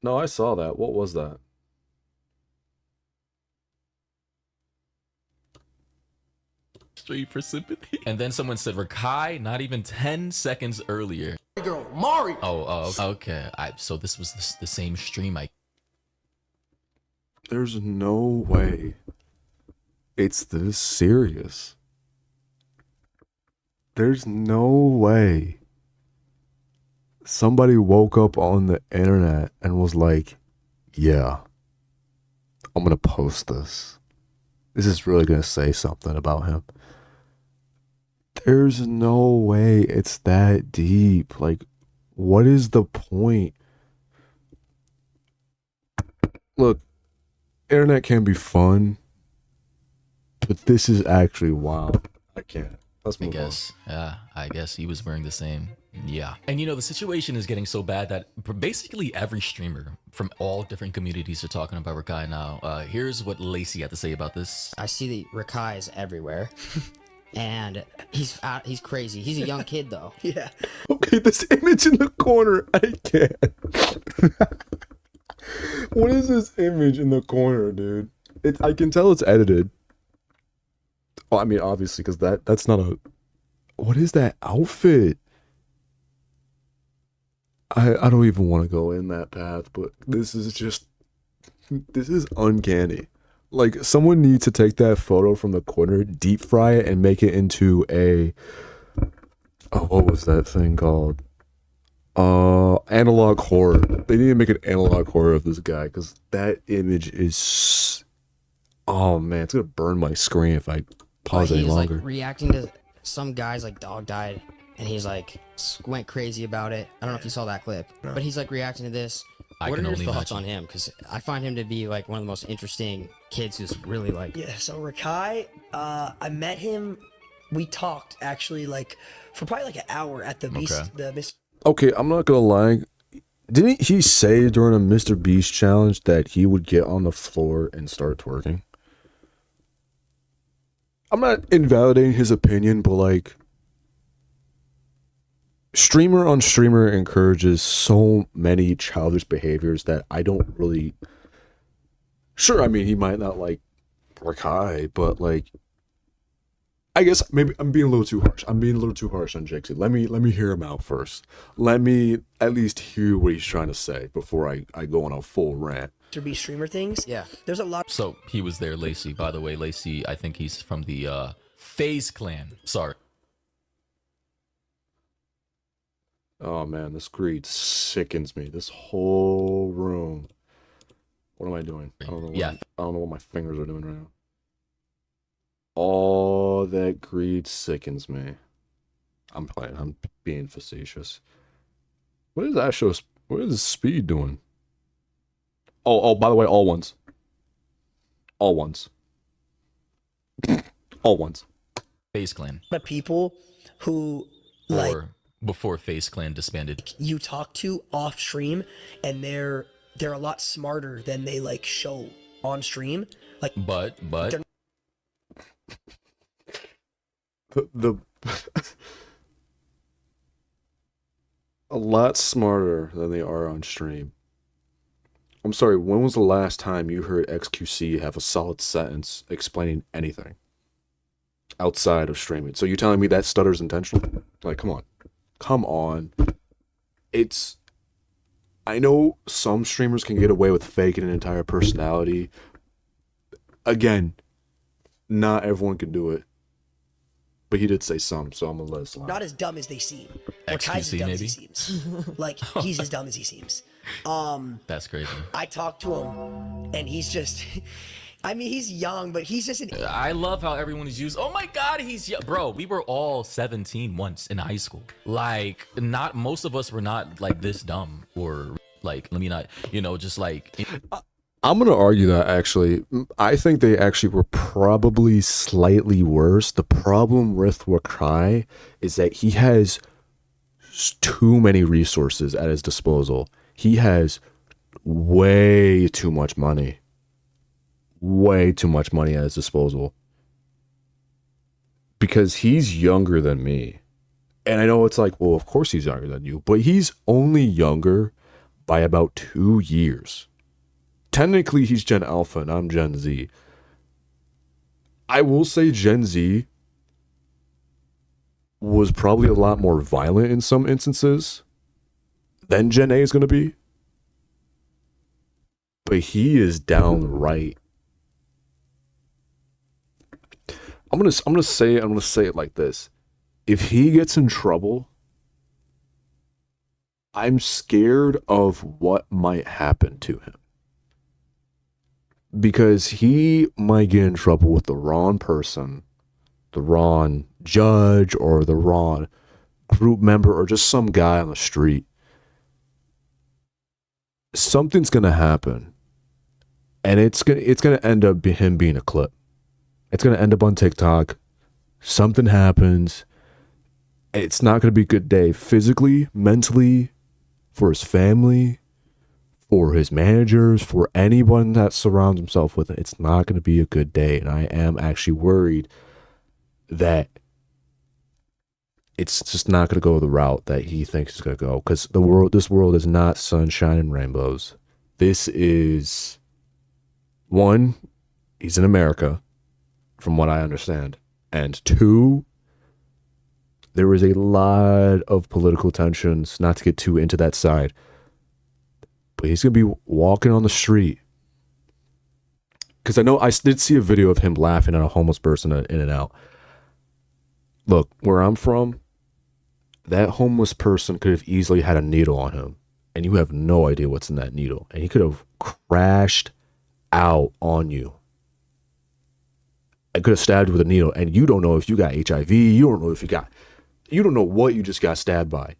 No, I saw that. What was that? Stream for sympathy. And then someone said, Rakai, not even 10 seconds earlier. Girl, Mari. Oh, okay. So this was the same stream. There's no way it's this serious. There's no way somebody woke up on the internet and was like, yeah, I'm gonna post this. This is really gonna say something about him. There's no way it's that deep. Like, what is the point? Look, internet can be fun, but this is actually wild. I can't. Let's move on. Yeah, I guess he was wearing the same. Yeah. And you know, the situation is getting so bad that basically every streamer from all different communities are talking about Rakai now. Here's what Lacey had to say about this. I see that Rakai is everywhere. And he's crazy. He's a young kid though. Yeah. Okay, this image in the corner, I can't. What is this image in the corner, dude? I can tell it's edited. Oh, I mean, obviously, because that's not a... What is that outfit? I don't even want to go in that path, but this is just... This is uncanny. Like, someone needs to take that photo from the corner, deep fry it, and make it into a... Oh, what was that thing called? Analog horror. They need to make an analog horror of this guy, because that image is... Oh, man, it's going to burn my screen if I pause any longer. Like reacting to some guy's like dog died, and he's like went crazy about it. I don't know if you saw that clip, but he's like reacting to this. What are your thoughts on him? Because I find him to be like one of the most interesting kids who's really like... Yeah, so Rakai, I met him, we talked actually like for probably like an hour at the Beast. Okay, I'm not gonna lie. Didn't he say during a Mr. Beast challenge that he would get on the floor and start twerking? I'm not invalidating his opinion, but like, streamer on streamer encourages so many childish behaviors that I don't really... Sure, I mean, he might not like Rakai, but like, I guess maybe I'm being a little too harsh. I'm being a little too harsh on Jixie. Let me hear him out first. Let me at least hear what he's trying to say before I go on a full rant. To be streamer things. Yeah. There's a lot. So he was there, Lacey. By the way, Lacey, I think he's from the FaZe clan. Sorry. Oh man, this greed sickens me. This whole room. What am I doing? I don't know. I don't know what my fingers are doing right now. All that greed sickens me. I'm playing. I'm being facetious. What is that show? What is Speed doing? Oh, by the way, all ones. All ones. All ones. FaZe clan. The people who like before FaZe clan disbanded. You talk to off stream, and they're a lot smarter than they like show on stream. Like, but the a lot smarter than they are on stream. I'm sorry, when was the last time you heard XQC have a solid sentence explaining anything? outside of streaming. So you're telling me that stutter's intentional? Like, come on. Come on. I know some streamers can get away with faking an entire personality. Again, not everyone can do it. But he did say some, so I'm gonna let it slide. Not as dumb as they seem. Or Kai's as dumb as he seems. Like, he's as dumb as he seems. That's crazy. I talked to him, and he's just... I mean, he's young, but he's just an... I love how everyone is used. Oh my God, he's young. Bro, we were all 17 once in high school. Like, not most of us were not like this dumb or like, let me not, you know, just like... I'm going to argue that, actually. I think they actually were probably slightly worse. The problem with Wakai is that he has too many resources at his disposal. He has way too much money. Way too much money at his disposal. Because he's younger than me. And I know it's like, well, of course he's younger than you. But he's only younger by about 2 years. Technically, he's Gen Alpha and I'm Gen Z. I will say Gen Z was probably a lot more violent in some instances than Gen A is going to be. But he is downright. I'm gonna say it like this. If he gets in trouble, I'm scared of what might happen to him. Because he might get in trouble with the wrong person, the wrong judge, or the wrong group member, or just some guy on the street. Something's gonna happen, and it's gonna end up him being a clip. It's gonna end up on TikTok. Something happens. It's not gonna be a good day physically, mentally, for his family, for his managers, for anyone that surrounds himself with it. It's not going to be a good day. And I am actually worried that it's just not going to go the route that he thinks it's going to go. Because this world is not sunshine and rainbows. This is, one, he's in America, from what I understand. And two, there is a lot of political tensions, not to get too into that side. But he's going to be walking on the street. Because I know I did see a video of him laughing at a homeless person in and out. Look, where I'm from, that homeless person could have easily had a needle on him. And you have no idea what's in that needle. And he could have crashed out on you. I could have stabbed you with a needle. And you don't know if you got HIV. You don't know what you just got stabbed by.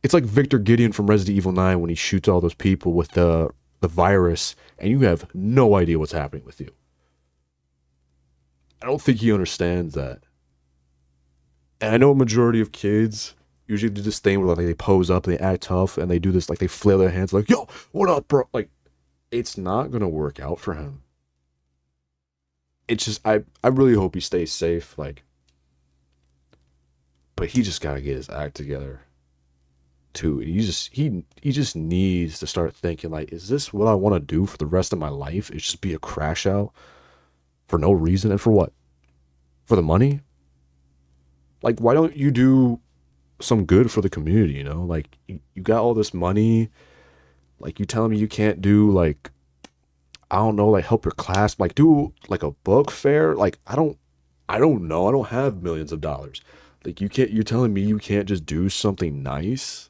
It's like Victor Gideon from Resident Evil 9 when he shoots all those people with the virus and you have no idea what's happening with you. I don't think he understands that. And I know a majority of kids usually do this thing where like they pose up and they act tough and they do this, like they flail their hands like, yo, what up, bro? Like, it's not going to work out for him. It's just, I really hope he stays safe. Like, but he just got to get his act together. Too. He just needs to start thinking like, is this what I want to do for the rest of my life? It's just be a crash out for no reason. And for what? For the money? Like, why don't you do some good for the community, you know? Like, you got all this money. Like, you telling me you can't do, like, I don't know, like, help your class. Like, do, like, a book fair. Like, I don't know. I don't have millions of dollars. Like, you're telling me you can't just do something nice?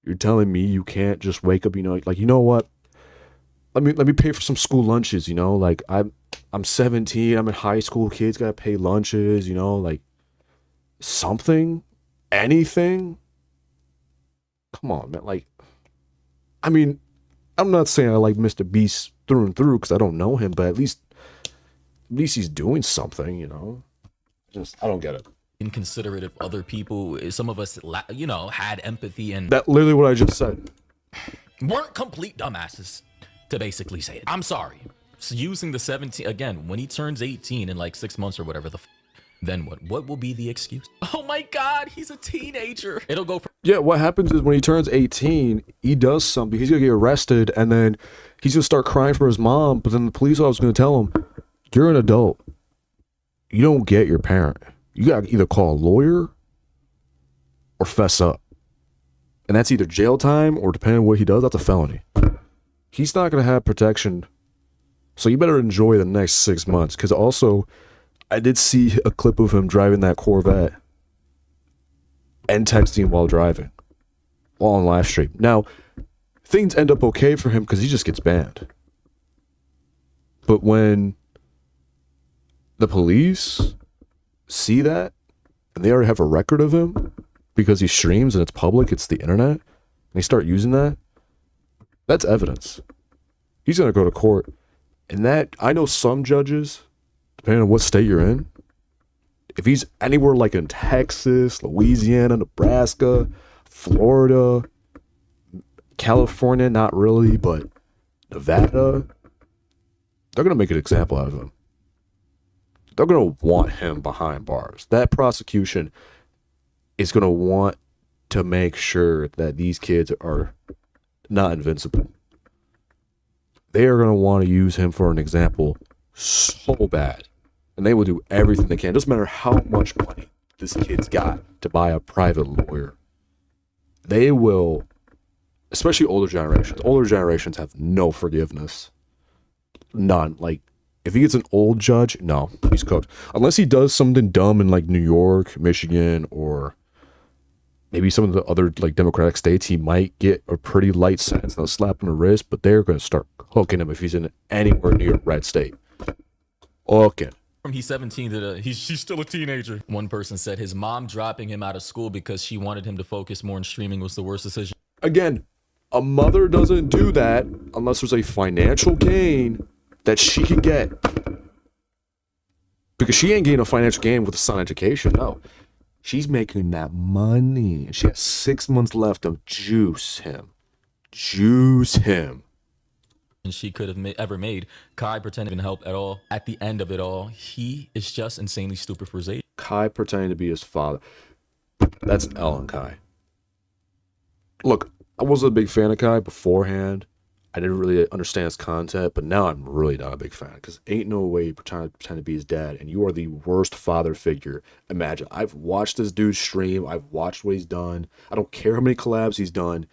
You're telling me you can't just wake up, you know, like, you know what? Let me pay for some school lunches, you know? Like, I'm 17, I'm in high school, kids gotta pay lunches, you know, like, something, anything. Come on, man. Like, I mean, I'm not saying I like Mr. Beast through and through because I don't know him, but at least he's doing something, you know? I don't get it. Inconsiderate of other people. Some of us, you know, had empathy and that literally what I just said. Weren't complete dumbasses, to basically say it. I'm sorry. So using the 17 again, when he turns 18 in like 6 months or whatever, then what will be the excuse? Oh my God, he's a teenager. It'll go for what happens is when he turns 18, he does something. He's gonna get arrested, and then he's gonna start crying for his mom. But then the police officer's gonna tell him, "You're an adult. you don't get your parent. You got to either call a lawyer or fess up. And that's either jail time or, depending on what he does, that's a felony. He's not going to have protection. So you better enjoy the next 6 months. Because also, I did see a clip of him driving that Corvette and texting while driving, while on live stream. Now, things end up okay for him because he just gets banned. But when the police see that, and they already have a record of him, because he streams and it's public, it's the internet, and they start using that, that's evidence. He's going to go to court. And that, I know some judges, depending on what state you're in, if he's anywhere like in Texas, Louisiana, Nebraska, Florida, California, not really, but Nevada, they're going to make an example out of him. They're going to want him behind bars. That prosecution is going to want to make sure that these kids are not invincible. They are going to want to use him for an example so bad. And they will do everything they can. It doesn't matter how much money this kid's got to buy a private lawyer. They will, especially older generations. Older generations have no forgiveness. None. Like, if he gets an old judge, no, he's cooked. Unless he does something dumb in like New York, Michigan, or maybe some of the other like Democratic states, he might get a pretty light sentence, no slap on the wrist, but they're going to start hooking him if he's in anywhere near a red state. Hooking. From he's 17 to she's still a teenager. One person said his mom dropping him out of school because she wanted him to focus more on streaming was the worst decision. Again, a mother doesn't do that unless there's a financial gain that she can get. Because she ain't getting a financial gain with a son education, no. She's making that money. And she has 6 months left to juice him. Juice him. And she could have ever made. Kai pretending to help at all. At the end of it all, he is just insanely stupid for his age. Kai pretending to be his father. That's an L on Kai. Look, I wasn't a big fan of Kai beforehand. I didn't really understand his content, but now I'm really not a big fan because ain't no way you pretend to be his dad, and you are the worst father figure. Imagine, I've watched this dude stream. I've watched what he's done. I don't care how many collabs he's done.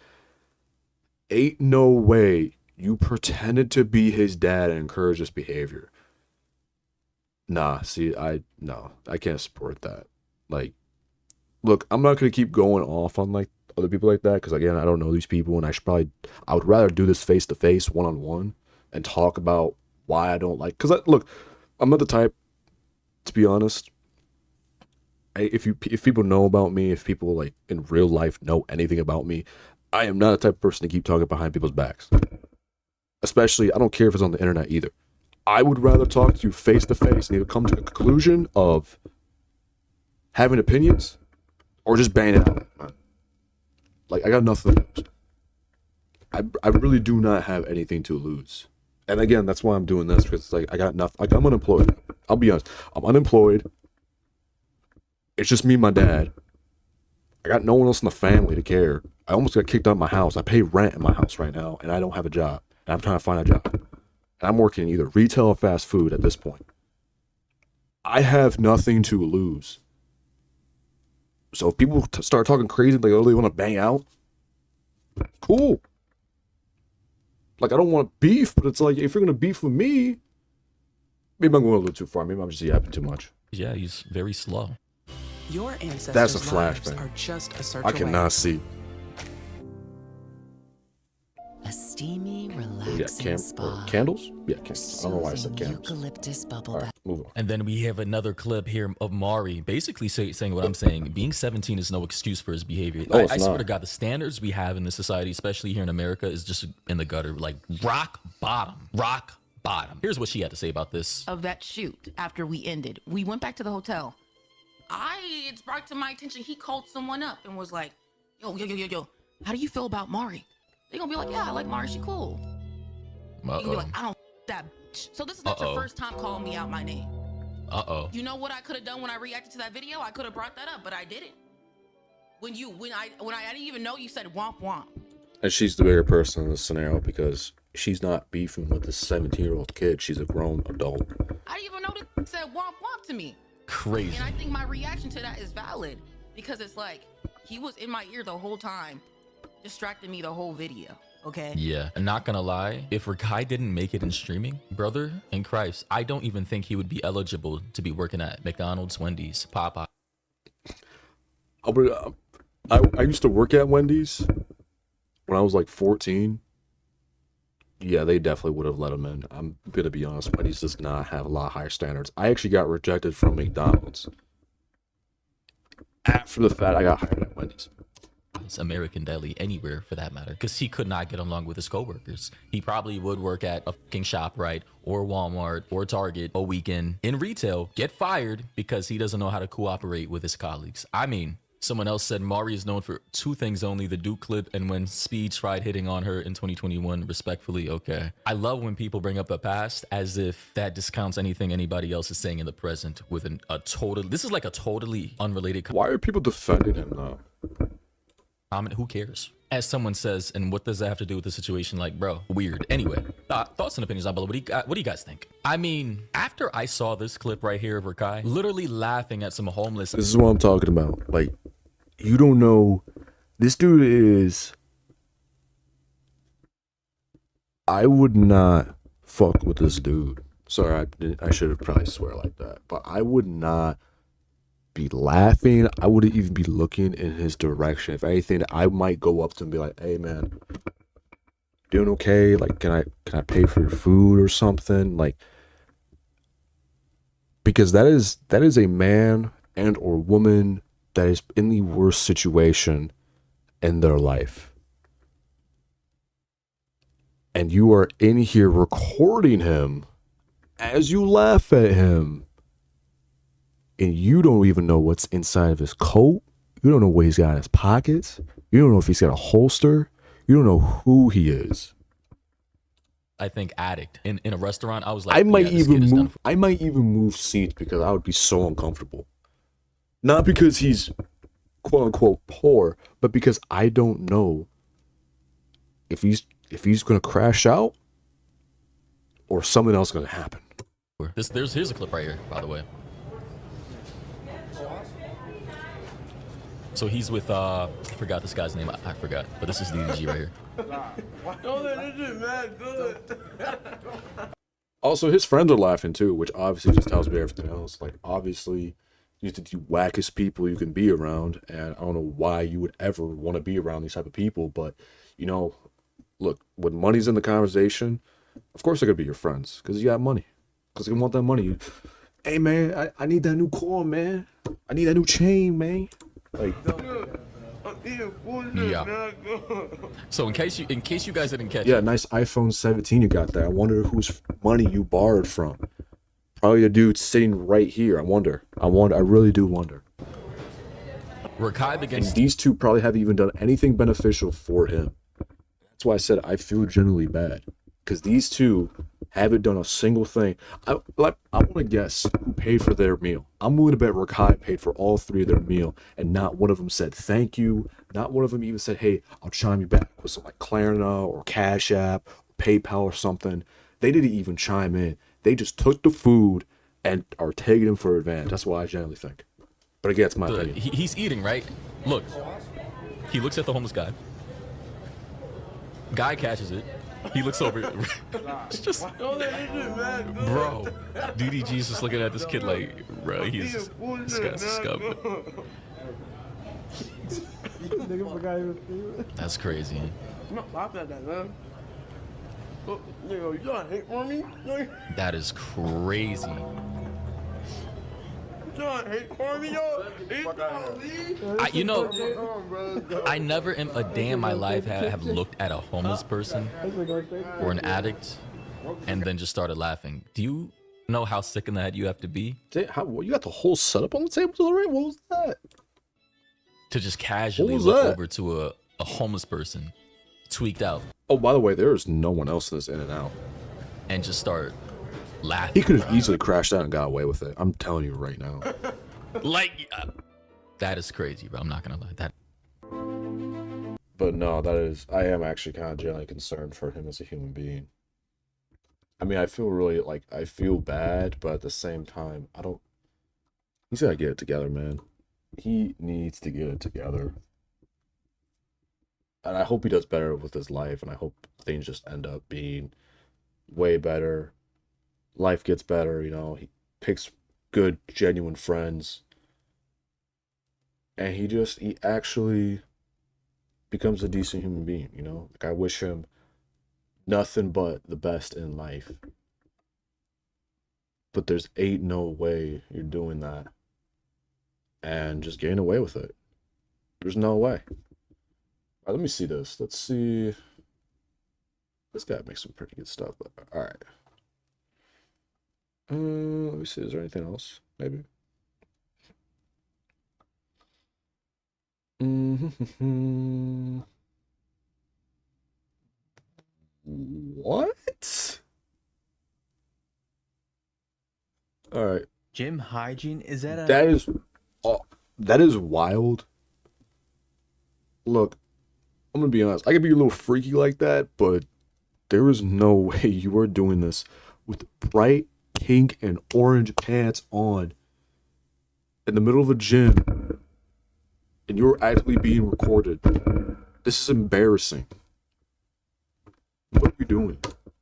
Ain't no way you pretended to be his dad and encourage this behavior. Nah, see, I can't support that. Like, look, I'm not going to keep going off on, like, other people like that, because, again, I don't know these people, and I would rather do this face-to-face, one-on-one, and talk about why I don't like, because, look, I'm not the type, to be honest, if people know about me, if people, like, in real life know anything about me, I am not the type of person to keep talking behind people's backs. Especially, I don't care if it's on the internet either. I would rather talk to you face to face and either come to a conclusion of having opinions or just bang it out. Like, I got nothing to lose. I really do not have anything to lose. And again, that's why I'm doing this, because like I got nothing. Like, I'm unemployed. I'll be honest. I'm unemployed. It's just me and my dad. I got no one else in the family to care. I almost got kicked out of my house. I pay rent in my house right now, and I don't have a job. And I'm trying to find a job. And I'm working in either retail or fast food at this point. I have nothing to lose. So if people start talking crazy, like, oh, they want to bang out, cool. Like, I don't want beef, but it's like, if you're going to beef with me, maybe I'm going a little too far. Maybe I'm just yapping too much. Yeah, he's very slow. Your ancestors' That's a lives flashbang. are just a search I cannot away. see. A steamy, relaxing Yeah, spa. candles? Yeah, candles. I don't know why I said candles. Eucalyptus bubble All right, move on. And then we have another clip here of Mari basically saying what I'm saying. Being 17 is no excuse for his behavior. Oh, I it's swear not. to God, the standards we have in this society, especially here in America, is just in the gutter. Like, rock bottom. Rock bottom. Here's what she had to say about this. Of that shoot after we ended, we went back to the hotel. It's brought to my attention, he called someone up and was like, yo, how do you feel about Mari? They're gonna be like, yeah, I like Mari, she cool. You're gonna be like, I don't that bitch. So this is not your first time calling me out my name. You know what I could have done when I reacted to that video? I could have brought that up, but I didn't. When I didn't even know, you said womp womp. And she's the bigger person in this scenario because she's not beefing with this 17-year-old kid. She's a grown adult. I didn't even know that said womp womp to me. Crazy. And I think my reaction to that is valid because it's like he was in my ear the whole time, distracting me the whole video. Okay. Yeah, and not gonna lie, if Rakai didn't make it in streaming, brother in Christ, I don't even think he would be eligible to be working at McDonald's, Wendy's, Popeye. I used to work at Wendy's when I was like 14. Yeah, they definitely would have let him in. I'm gonna be honest, Wendy's does not have a lot higher standards. I actually got rejected from McDonald's after the fact I got hired at Wendy's. It's American Deli, anywhere for that matter, because he could not get along with his coworkers. He probably would work at a fucking ShopRite or Walmart or Target a weekend in retail, get fired because he doesn't know how to cooperate with his colleagues. I mean, someone else said Mari is known for two things only, the Duke clip and when Speed tried hitting on her in 2021, respectfully. Okay. I love when people bring up the past as if that discounts anything anybody else is saying in the present with this is like a totally unrelated. Why are people defending him though? Comment, who cares? As someone says, and what does that have to do with the situation? Like, bro, weird. Anyway, thoughts and opinions on below. What do you guys think? I mean, after I saw this clip right here of Rakai literally laughing at some homeless. This is what I'm talking about. Like, you don't know. This dude is. I would not fuck with this dude. Sorry, I should have probably swear like that. But I would not be laughing. I wouldn't even be looking in his direction. If anything, I might go up to him and be like, "Hey man, doing okay? Like, can I pay for your food or something?" Like, because that is a man and or woman that is in the worst situation in their life. And you are in here recording him as you laugh at him. And you don't even know what's inside of his coat. You don't know what he's got in his pockets. You don't know if he's got a holster. You don't know who he is. I think addict in a restaurant. I was like, I might even move seats because I would be so uncomfortable. Not because he's quote unquote poor, but because I don't know if he's gonna crash out or something else gonna happen. Here's a clip right here, by the way. So he's with I forgot this guy's name. I forgot, but this is DDG right here. Also, his friends are laughing too, which obviously just tells me everything else. Like, obviously, these are the wackest people you can be around, and I don't know why you would ever want to be around these type of people. But you know, look, when money's in the conversation, of course they're gonna be your friends because you got money. Because they want that money. Hey man, I need that new car, man. I need that new chain, man. Like, yeah. So in case you guys didn't catch it, nice iPhone 17 you got there. I wonder whose money you borrowed from. Probably the dude sitting right here. I wonder. I really do wonder. Rakai begins. And these two probably haven't even done anything beneficial for him. That's why I said I feel genuinely bad. Because these two haven't done a single thing. I want to guess who paid for their meal. I'm willing to bet Rakai paid for all three of their meal, and not one of them said thank you. Not one of them even said, "Hey, I'll chime you back with some like Klarna or Cash App, or PayPal or something." They didn't even chime in. They just took the food and are taking him for advantage. That's what I generally think. But again, it's my opinion. He's eating, right? Look, he looks at the homeless guy. Guy catches it. He looks over. It's just, bro. DDG's just looking at this kid like, bro, this guy's a scum. That's crazy. I'm not laughing at that, man. You got hate for me? That is crazy. You know, I never in a day in my life have looked at a homeless person or an addict and then just started laughing. Do you know how sick in the head you have to be? You got the whole setup on the table already? What was that? To just casually look over to a homeless person, tweaked out. Oh, by the way, there is no one else in this In-N-Out. And just start laughing. He could have easily crashed out and got away with it. I'm telling you right now. Like, that is crazy, bro. I'm not gonna lie. That. But no, I am actually kind of genuinely concerned for him as a human being. I mean, I feel bad, but at the same time, He's gotta get it together, man. He needs to get it together. And I hope he does better with his life, and I hope things just end up being way better. Life gets better, you know, he picks good, genuine friends. And he actually becomes a decent human being, you know? Like, I wish him nothing but the best in life. But there's ain't no way you're doing that and just getting away with it. There's no way. All right, let me see this. Let's see. This guy makes some pretty good stuff. But all right. Let me see. Is there anything else? Maybe. What? All right. Gym hygiene, is that that is wild. Look, I'm gonna be honest. I could be a little freaky like that, but there is no way you are doing this with bright pink and orange pants on in the middle of a gym, and you're actually being recorded. This is embarrassing. What are you doing?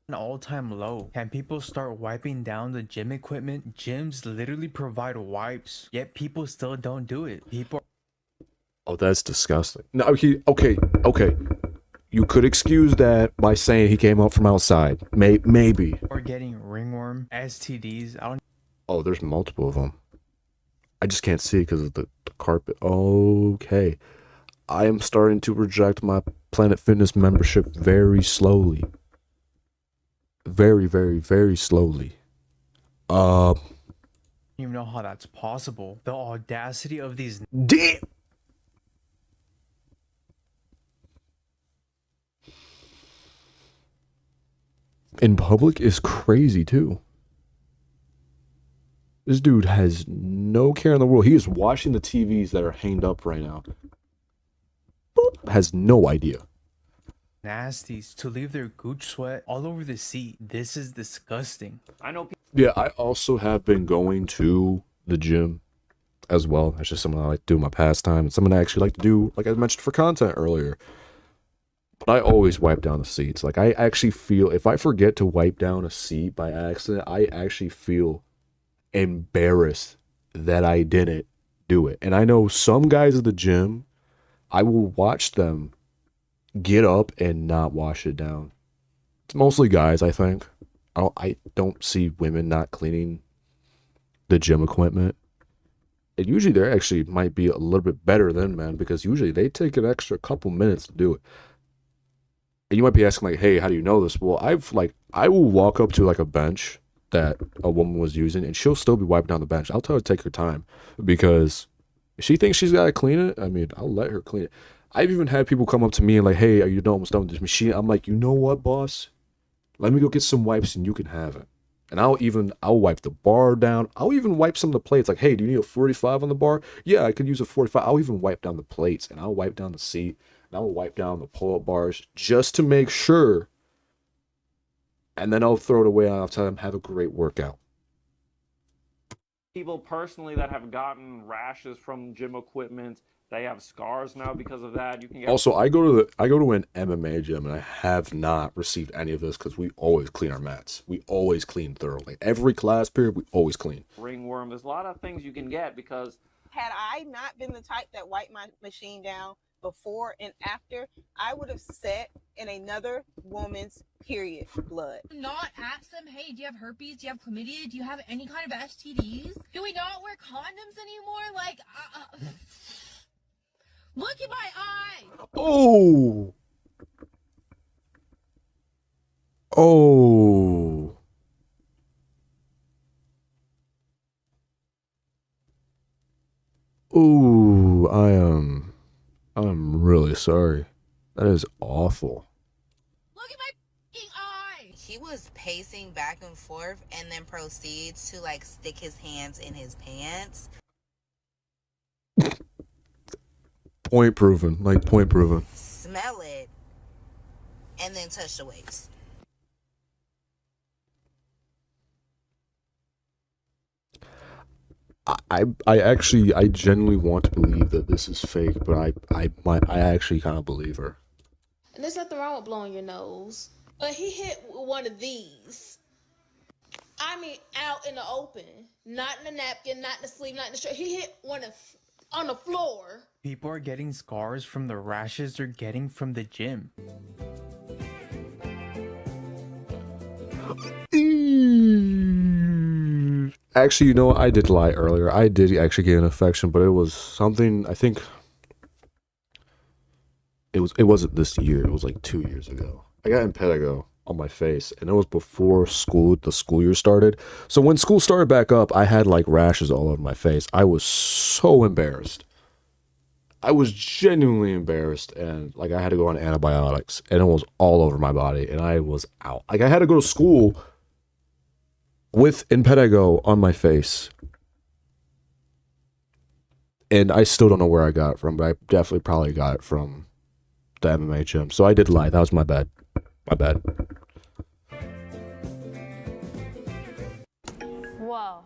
an all-time low? Can people start wiping down the gym equipment? Gyms literally provide wipes, yet people still don't do it. People. Oh, that's disgusting. No, okay. You could excuse that by saying he came up from outside. Maybe. Or getting ringworm, STDs. I don't. Oh, there's multiple of them. I just can't see because of the carpet. Okay. I am starting to reject my Planet Fitness membership very slowly. Very, very, very slowly. I don't even know how that's possible. The audacity of these. Damn! In public is crazy too. This dude has no care in the world. He is watching the TVs that are hanged up right now. Boop. Has no idea. Nasties to leave their gooch sweat all over the seat. This is disgusting. I know. Yeah, I also have been going to the gym as well. That's just something I like to do in my pastime. It's something I actually like to do, like I mentioned, for content earlier. But I always wipe down the seats. Like, I actually feel, if I forget to wipe down a seat by accident, I actually feel embarrassed that I didn't do it. And I know some guys at the gym, I will watch them get up and not wash it down. It's mostly guys, I think. I don't see women not cleaning the gym equipment. And usually they actually might be a little bit better than men, because usually they take an extra couple minutes to do it. And you might be asking, like, hey, how do you know this? Well, I will walk up to like a bench that a woman was using, and she'll still be wiping down the bench. I'll tell her to take her time, because if she thinks she's got to clean it, I mean, I'll let her clean it. I've even had people come up to me and like, hey, are you almost done with this machine? I'm like, you know what, boss? Let me go get some wipes and you can have it. And I'll wipe the bar down. I'll even wipe some of the plates. Like, hey, do you need a 45 on the bar? Yeah, I could use a 45. I'll even wipe down the plates, and I'll wipe down the seat. And I'll wipe down the pull-up bars just to make sure. And then I'll throw it away and I'll tell them, have a great workout. People personally that have gotten rashes from gym equipment, they have scars now because of that. You can get. Also, I go to an MMA gym, and I have not received any of this because we always clean our mats. We always clean thoroughly. Every class period, we always clean. Ringworm. There's a lot of things you can get because. Had I not been the type that wiped my machine down before and after, I would have sat in another woman's period blood. Not ask them, hey, do you have herpes? Do you have chlamydia? Do you have any kind of STDs? Do we not wear condoms anymore? Like, look at my eye. Oh. Ooh, I'm really sorry. That is awful. Look at my f***ing eye. He was pacing back and forth and then proceeds to like stick his hands in his pants. Point proven. Smell it. And then touch the waist. I genuinely want to believe that this is fake, but I actually kind of believe her. And there's nothing wrong with blowing your nose. But he hit one of these. I mean, out in the open. Not in the napkin, not in the sleeve, not in the shirt. He hit one on the floor. People are getting scars from the rashes they're getting from the gym. Actually, you know what? I did lie earlier. I did actually get an infection, but it was something, I think it wasn't this year. It was like 2 years ago. I got impetigo on my face, and it was before the school year started. So when school started back up, I had like rashes all over my face. I was so embarrassed. I was genuinely embarrassed, and like I had to go on antibiotics, and it was all over my body, and I was out. Like I had to go to school with impetigo on my face. And I still don't know where I got it from, but I definitely probably got it from the MMA gym. So I did lie. That was my bad. My bad. Whoa.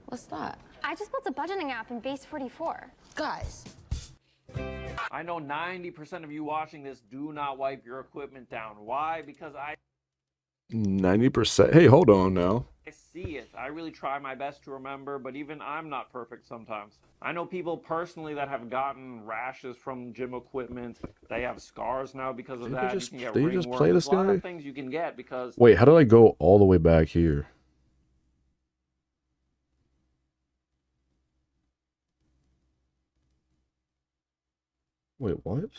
What's that? I just built a budgeting app in Base 44. Guys. I know 90% of you watching this do not wipe your equipment down. Why? Because I 90%. Hey, hold on now. see it. I really try my best to remember, but even I'm not perfect sometimes. I know people personally that have gotten rashes from gym equipment. They have scars now because of that. You can get ringworm. There's a lot of things you can get because... Wait, how did I go all the way back here? Wait, what?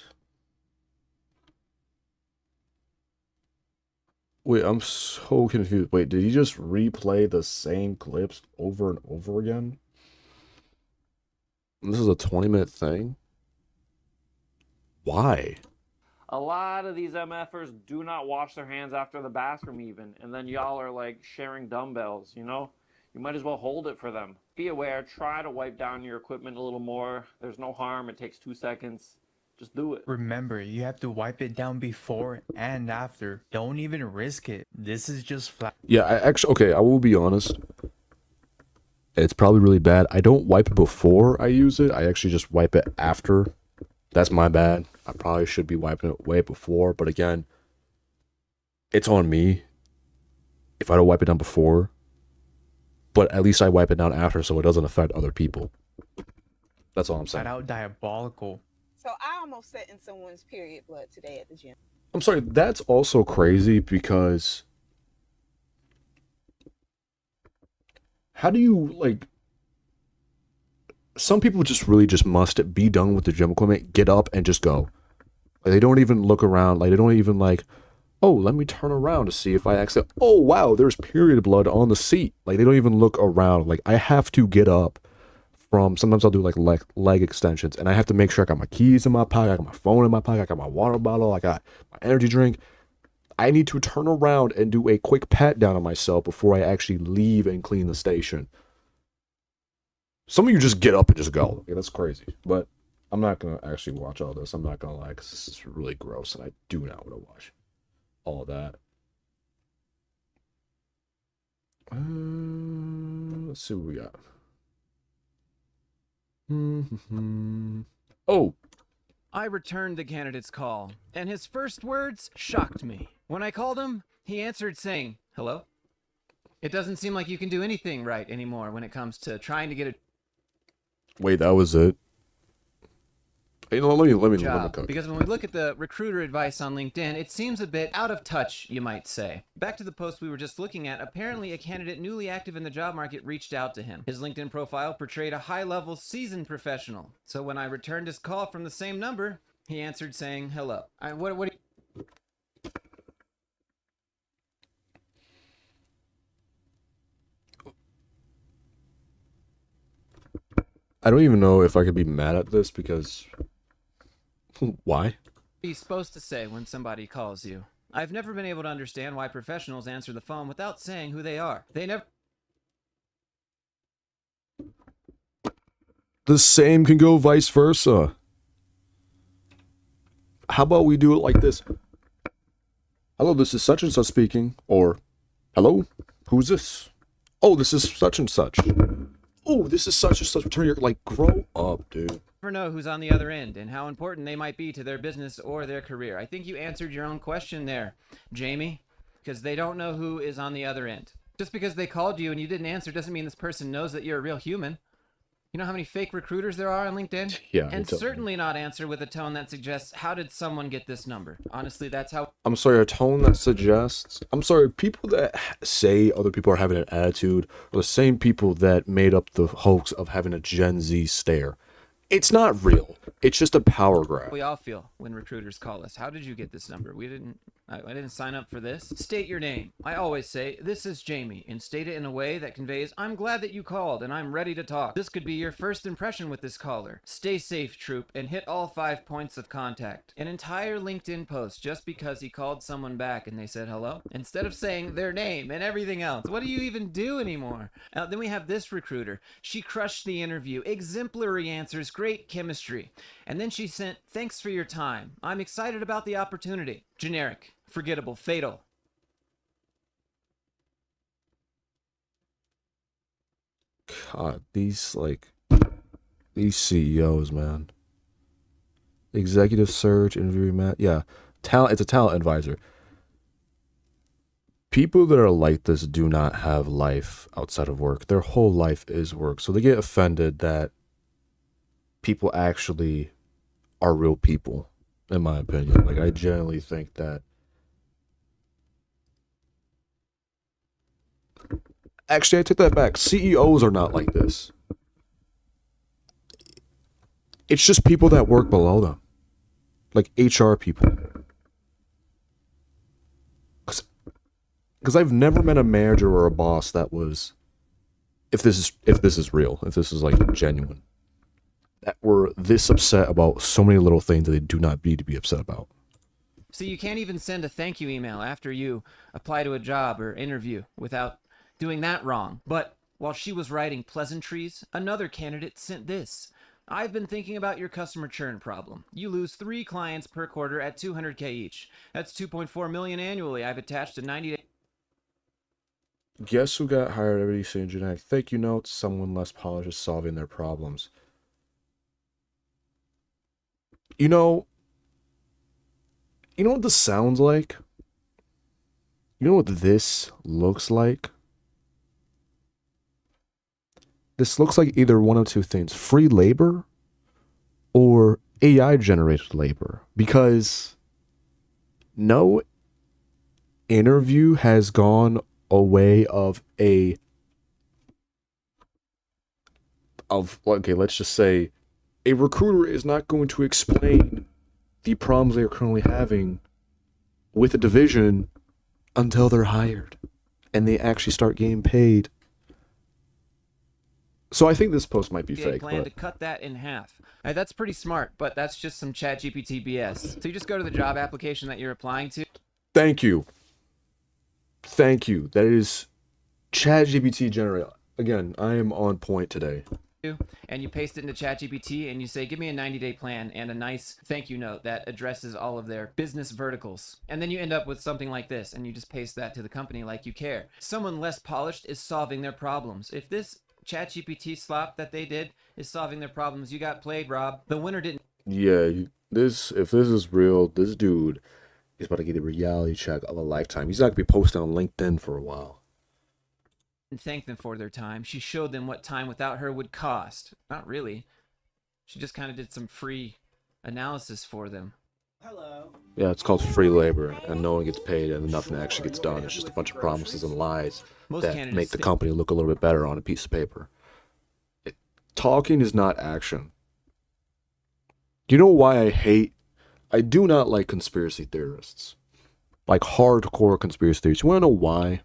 Wait, I'm so confused. Wait, did he just replay the same clips over and over again? And this is a 20-minute thing? Why? A lot of these MFers do not wash their hands after the bathroom even, and then y'all are like sharing dumbbells, you know? You might as well hold it for them. Be aware, try to wipe down your equipment a little more. There's no harm, it takes 2 seconds. Just do it. Remember, you have to wipe it down before and after. Don't even risk it. This is just flat. Yeah, okay, I will be honest. It's probably really bad. I don't wipe it before I use it. I actually just wipe it after. That's my bad. I probably should be wiping it way before. But again, it's on me if I don't wipe it down before. But at least I wipe it down after so it doesn't affect other people. That's all I'm saying. Flat out diabolical. So I almost set in someone's period blood today at the gym. I'm sorry, that's also crazy because how do you, like, some people just really just must be done with the gym equipment, get up and just go. Like, they don't even look around, like, they don't even like, oh, let me turn around to see if I accidentally, oh, wow, there's period blood on the seat. Like, they don't even look around. Like, I have to get up from, sometimes I'll do like leg extensions, and I have to make sure I got my keys in my pocket, I got my phone in my pocket, I got my water bottle, I got my energy drink. I need to turn around and do a quick pat down on myself before I actually leave and clean the station. Some of you just get up and just go. Okay, that's crazy. But I'm not going to actually watch all this. I'm not going to lie, because this is really gross, and I do not want to watch all of that. Let's see what we got. Oh! I returned the candidate's call, and his first words shocked me. When I called him, he answered saying, "Hello? It doesn't seem like you can do anything right anymore when it comes to trying to get a Wait, that was it? Hey, let me job." cook. Because when we look at the recruiter advice on LinkedIn, it seems a bit out of touch, you might say. Back to the post we were just looking at, apparently a candidate newly active in the job market reached out to him. His LinkedIn profile portrayed a high-level seasoned professional. So when I returned his call from the same number, he answered saying hello. What do you... I don't even know if I could be mad at this because... Why? What are you supposed to say when somebody calls you? I've never been able to understand why professionals answer the phone without saying who they are. They never... The same can go vice versa. How about we do it like this? Hello, this is such and such speaking. Or, hello, who's this? Oh, this is such and such. oh, this is such and such return. You're like, grow up, dude. Never know who's on the other end and how important they might be to their business or their career. I think you answered your own question there, Jamie, because they don't know who is on the other end. Just because they called you and you didn't answer doesn't mean this person knows that you're a real human. You know how many fake recruiters there are on LinkedIn? Yeah. And certainly not answer with a tone that suggests, how did someone get this number? Honestly, that's how... I'm sorry, a tone that suggests... I'm sorry, people that say other people are having an attitude are the same people that made up the hoax of having a Gen Z stare. It's not real. It's just a power grab. we all feel when recruiters call us. How did you get this number? I didn't sign up for this. State your name. I always say, this is Jamie, and state it in a way that conveys, I'm glad that you called and I'm ready to talk. This could be your first impression with this caller. Stay safe, troop, and hit all 5 points of contact. An entire LinkedIn post just because he called someone back and they said hello, instead of saying their name and everything else. What do you even do anymore? Then we have this recruiter. She crushed the interview. Exemplary answers, great chemistry. And then she sent, thanks for your time. I'm excited about the opportunity. Generic. Forgettable, fatal. God, these CEOs, man. Executive search, interview, yeah, talent. It's a talent advisor. People that are like this do not have life outside of work. Their whole life is work, so they get offended that people actually are real people. In my opinion, like I genuinely think that. Actually, I take that back. CEOs are not like this. It's just people that work below them. Like HR people. Because I've never met a manager or a boss that was, if this is real, if this is like genuine, that were this upset about so many little things that they do not need to be upset about. So you can't even send a thank you email after you apply to a job or interview without doing that wrong. But while she was writing pleasantries, another candidate sent this. I've been thinking about your customer churn problem. You lose 3 clients per quarter at $200K each. That's $2.4 million annually. I've attached a 90-day... Guess who got hired? Everybody saying genetic. Thank you notes. Someone less polished is solving their problems. You know what this sounds like? You know what this looks like? This looks like either one of two things. Free labor or AI generated labor. Because no interview has gone a way of okay, let's just say a recruiter is not going to explain the problems they are currently having with a division until they're hired and they actually start getting paid. So I think this post might be fake. Plan to cut that in half. That's pretty smart, but that's just some ChatGPT BS. So you just go to the job application that you're applying to. Thank you. Thank you. That is ChatGPT generated. Again, I am on point today. And you paste it into ChatGPT and you say, give me a 90-day plan and a nice thank you note that addresses all of their business verticals. And then you end up with something like this and you just paste that to the company like you care. Someone less polished is solving their problems. If this ChatGPT slop that they did is solving their problems, you got played, Rob. The winner didn't. Yeah, if this is real, this dude is about to get a reality check of a lifetime. He's not going to be posting on LinkedIn for a while. And thank them for their time. She showed them what time without her would cost. Not really. She just kind of did some free analysis for them. Hello. Yeah, it's called free labor, and no one gets paid, and nothing actually gets done. It's just a bunch of promises and lies that make the company look a little bit better on a piece of paper. Talking is not action. You know why I do not like conspiracy theorists. Like hardcore conspiracy theorists. You want to know why?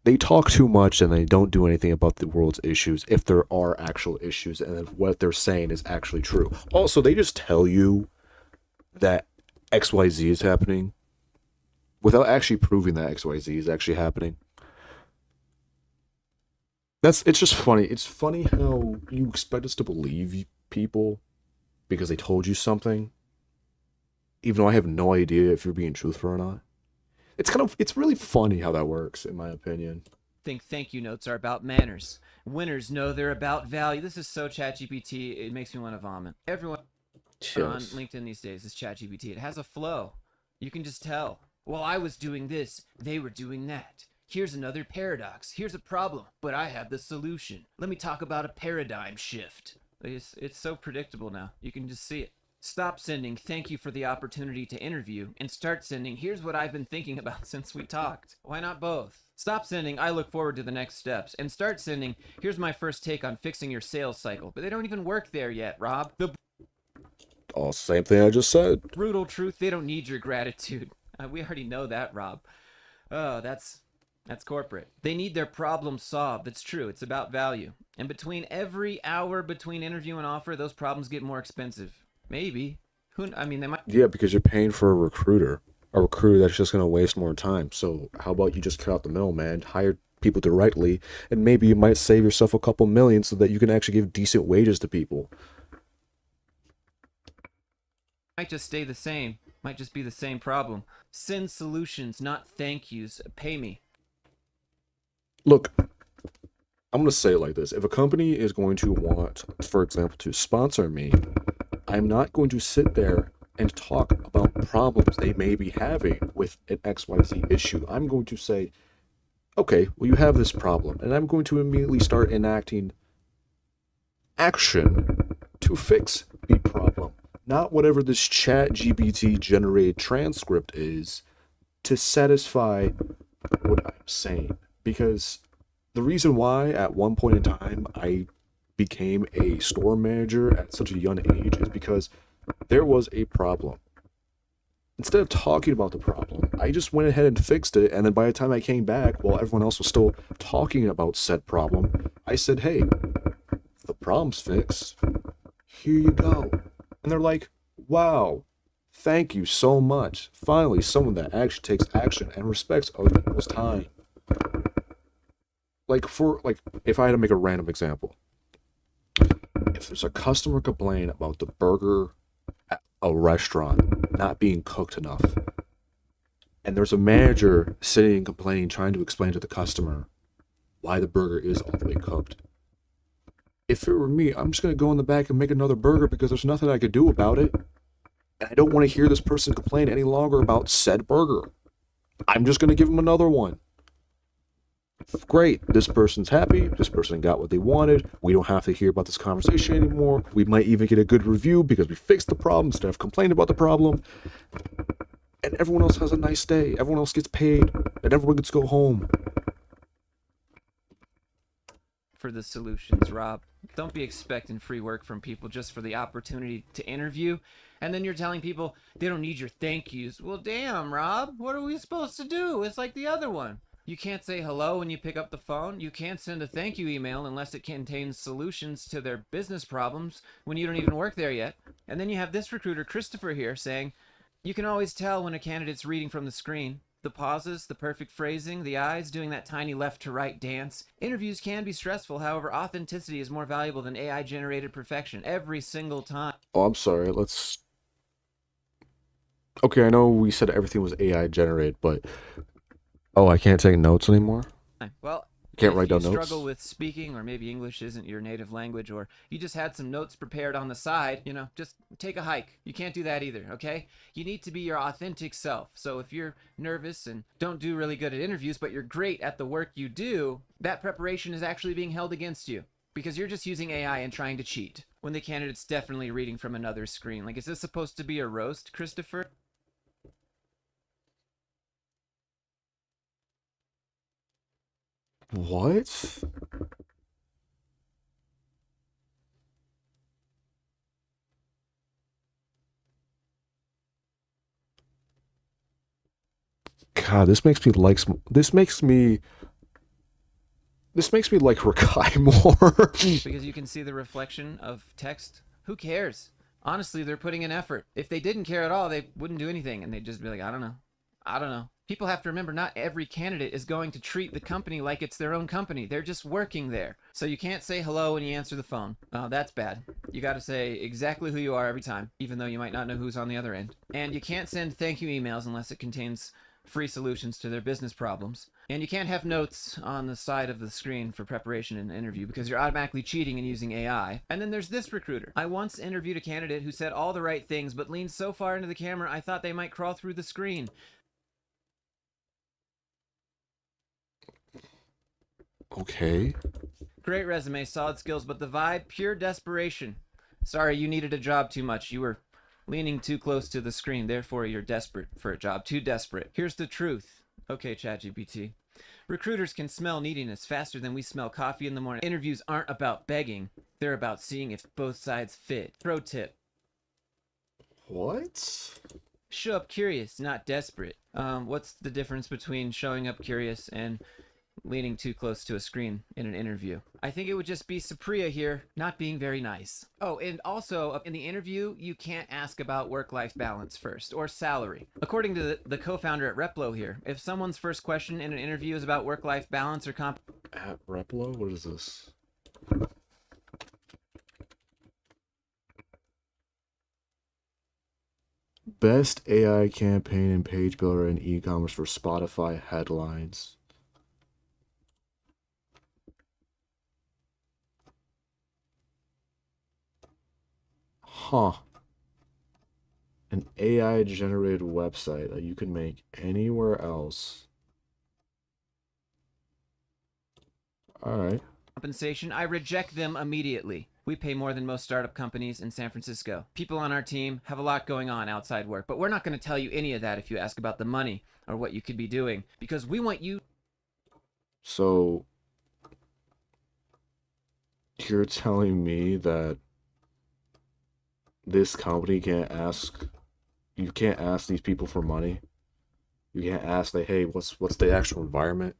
They talk too much and they don't do anything about the world's issues if there are actual issues and if what they're saying is actually true. Also, they just tell you that XYZ is happening without actually proving that XYZ is actually happening. It's just funny. It's funny how you expect us to believe people because they told you something, even though I have no idea if you're being truthful or not. It's really funny how that works, in my opinion. think thank you notes are about manners. Winners know they're about value. This is so ChatGPT, it makes me want to vomit. Everyone on LinkedIn these days is ChatGPT. It has a flow. You can just tell. While I was doing this, they were doing that. Here's another paradox. Here's a problem, but I have the solution. Let me talk about a paradigm shift. It's so predictable now. You can just see it. Stop sending thank you for the opportunity to interview and start sending here's what I've been thinking about since we talked. Why not both? Stop sending I look forward to the next steps and start sending here's my first take on fixing your sales cycle. But they don't even work there yet, Rob. The Oh, same thing I just said. brutal truth, they don't need your gratitude. We already know that, Rob. Oh, that's corporate. They need their problem solved. That's true. It's about value. And between every hour between interview and offer, those problems get more expensive. Maybe. I mean, they might. Yeah, because you're paying for a recruiter that's just going to waste more time. So how about you just cut out the middleman, hire people directly, and maybe you might save yourself a couple million so that you can actually give decent wages to people. Might just stay the same. Might just be the same problem. Send solutions, not thank yous. Pay me. Look, I'm going to say it like this. If a company is going to want, for example, to sponsor me, I'm not going to sit there and talk about problems they may be having with an XYZ issue. I'm going to say, okay, well, you have this problem, and I'm going to immediately start enacting action to fix the problem. Not whatever this ChatGPT generated transcript is to satisfy what I'm saying. Because the reason why at one point in time I became a store manager at such a young age is because there was a problem. Instead of talking about the problem, I just went ahead and fixed it, and then by the time I came back, while everyone else was still talking about said problem, I said, hey, the problem's fixed. Here you go. And they're like, wow, thank you so much. Finally, someone that actually takes action and respects other people's time. Like, if I had to make a random example, if there's a customer complaint about the burger at a restaurant not being cooked enough, and there's a manager sitting and complaining, trying to explain to the customer why the burger is all the way cooked, if it were me, I'm just going to go in the back and make another burger because there's nothing I could do about it. And I don't want to hear this person complain any longer about said burger. I'm just going to give them another one. Great, this person's happy, this person got what they wanted, we don't have to hear about this conversation anymore, we might even get a good review because we fixed the problem instead of complaining about the problem, and everyone else has a nice day, everyone else gets paid, and everyone gets to go home. For the solutions, Rob. Don't be expecting free work from people just for the opportunity to interview, and then you're telling people they don't need your thank yous. Well, damn, Rob, what are we supposed to do? It's like the other one. You can't say hello when you pick up the phone. You can't send a thank you email unless it contains solutions to their business problems when you don't even work there yet. And then you have this recruiter, Christopher, here saying, you can always tell when a candidate's reading from the screen. The pauses, the perfect phrasing, the eyes doing that tiny left to right dance. Interviews can be stressful, however, authenticity is more valuable than AI-generated perfection every single time. Oh, I'm sorry, let's... Okay, I know we said everything was AI-generated, but... Oh, I can't take notes anymore? Well, can't write down if you notes? struggle with speaking, or maybe English isn't your native language, or you just had some notes prepared on the side, you know, just take a hike. You can't do that either, okay? You need to be your authentic self. So if you're nervous and don't do really good at interviews, but you're great at the work you do, that preparation is actually being held against you because you're just using AI and trying to cheat when the candidate's definitely reading from another screen. Like, is this supposed to be a roast, Christopher? What? God, this makes me like Rakai more. Because you can see the reflection of text. Who cares? Honestly, they're putting in effort. If they didn't care at all, they wouldn't do anything, and they'd just be like, I don't know. I don't know. People have to remember not every candidate is going to treat the company like it's their own company. They're just working there. So you can't say hello when you answer the phone. Oh, that's bad. You got to say exactly who you are every time, even though you might not know who's on the other end. And you can't send thank you emails unless it contains free solutions to their business problems. And you can't have notes on the side of the screen for preparation in an interview because you're automatically cheating and using AI. And then there's this recruiter. I once interviewed a candidate who said all the right things but leaned so far into the camera I thought they might crawl through the screen. Okay. Great resume, solid skills, but the vibe, pure desperation. Sorry, you needed a job too much. You were leaning too close to the screen, therefore you're desperate for a job. Too desperate. Here's the truth. Okay, ChatGPT. Recruiters can smell neediness faster than we smell coffee in the morning. Interviews aren't about begging. They're about seeing if both sides fit. Pro tip. What? Show up curious, not desperate. What's the difference between showing up curious and leaning too close to a screen in an interview? I think it would just be Supriya here not being very nice. Oh, and also in the interview, you can't ask about work-life balance first or salary. According to the co-founder at Replo here, if someone's first question in an interview is about work-life balance or At Replo? What is this? Best AI campaign and page builder in e-commerce for Spotify headlines. Huh. An AI generated website that you can make anywhere else. Alright. compensation, I reject them immediately. We pay more than most startup companies in San Francisco. People on our team have a lot going on outside work, but we're not going to tell you any of that if you ask about the money or what you could be doing, because we want you. So, you're telling me that this company can't ask, you can't ask these people for money? You can't ask them, hey, what's the actual environment?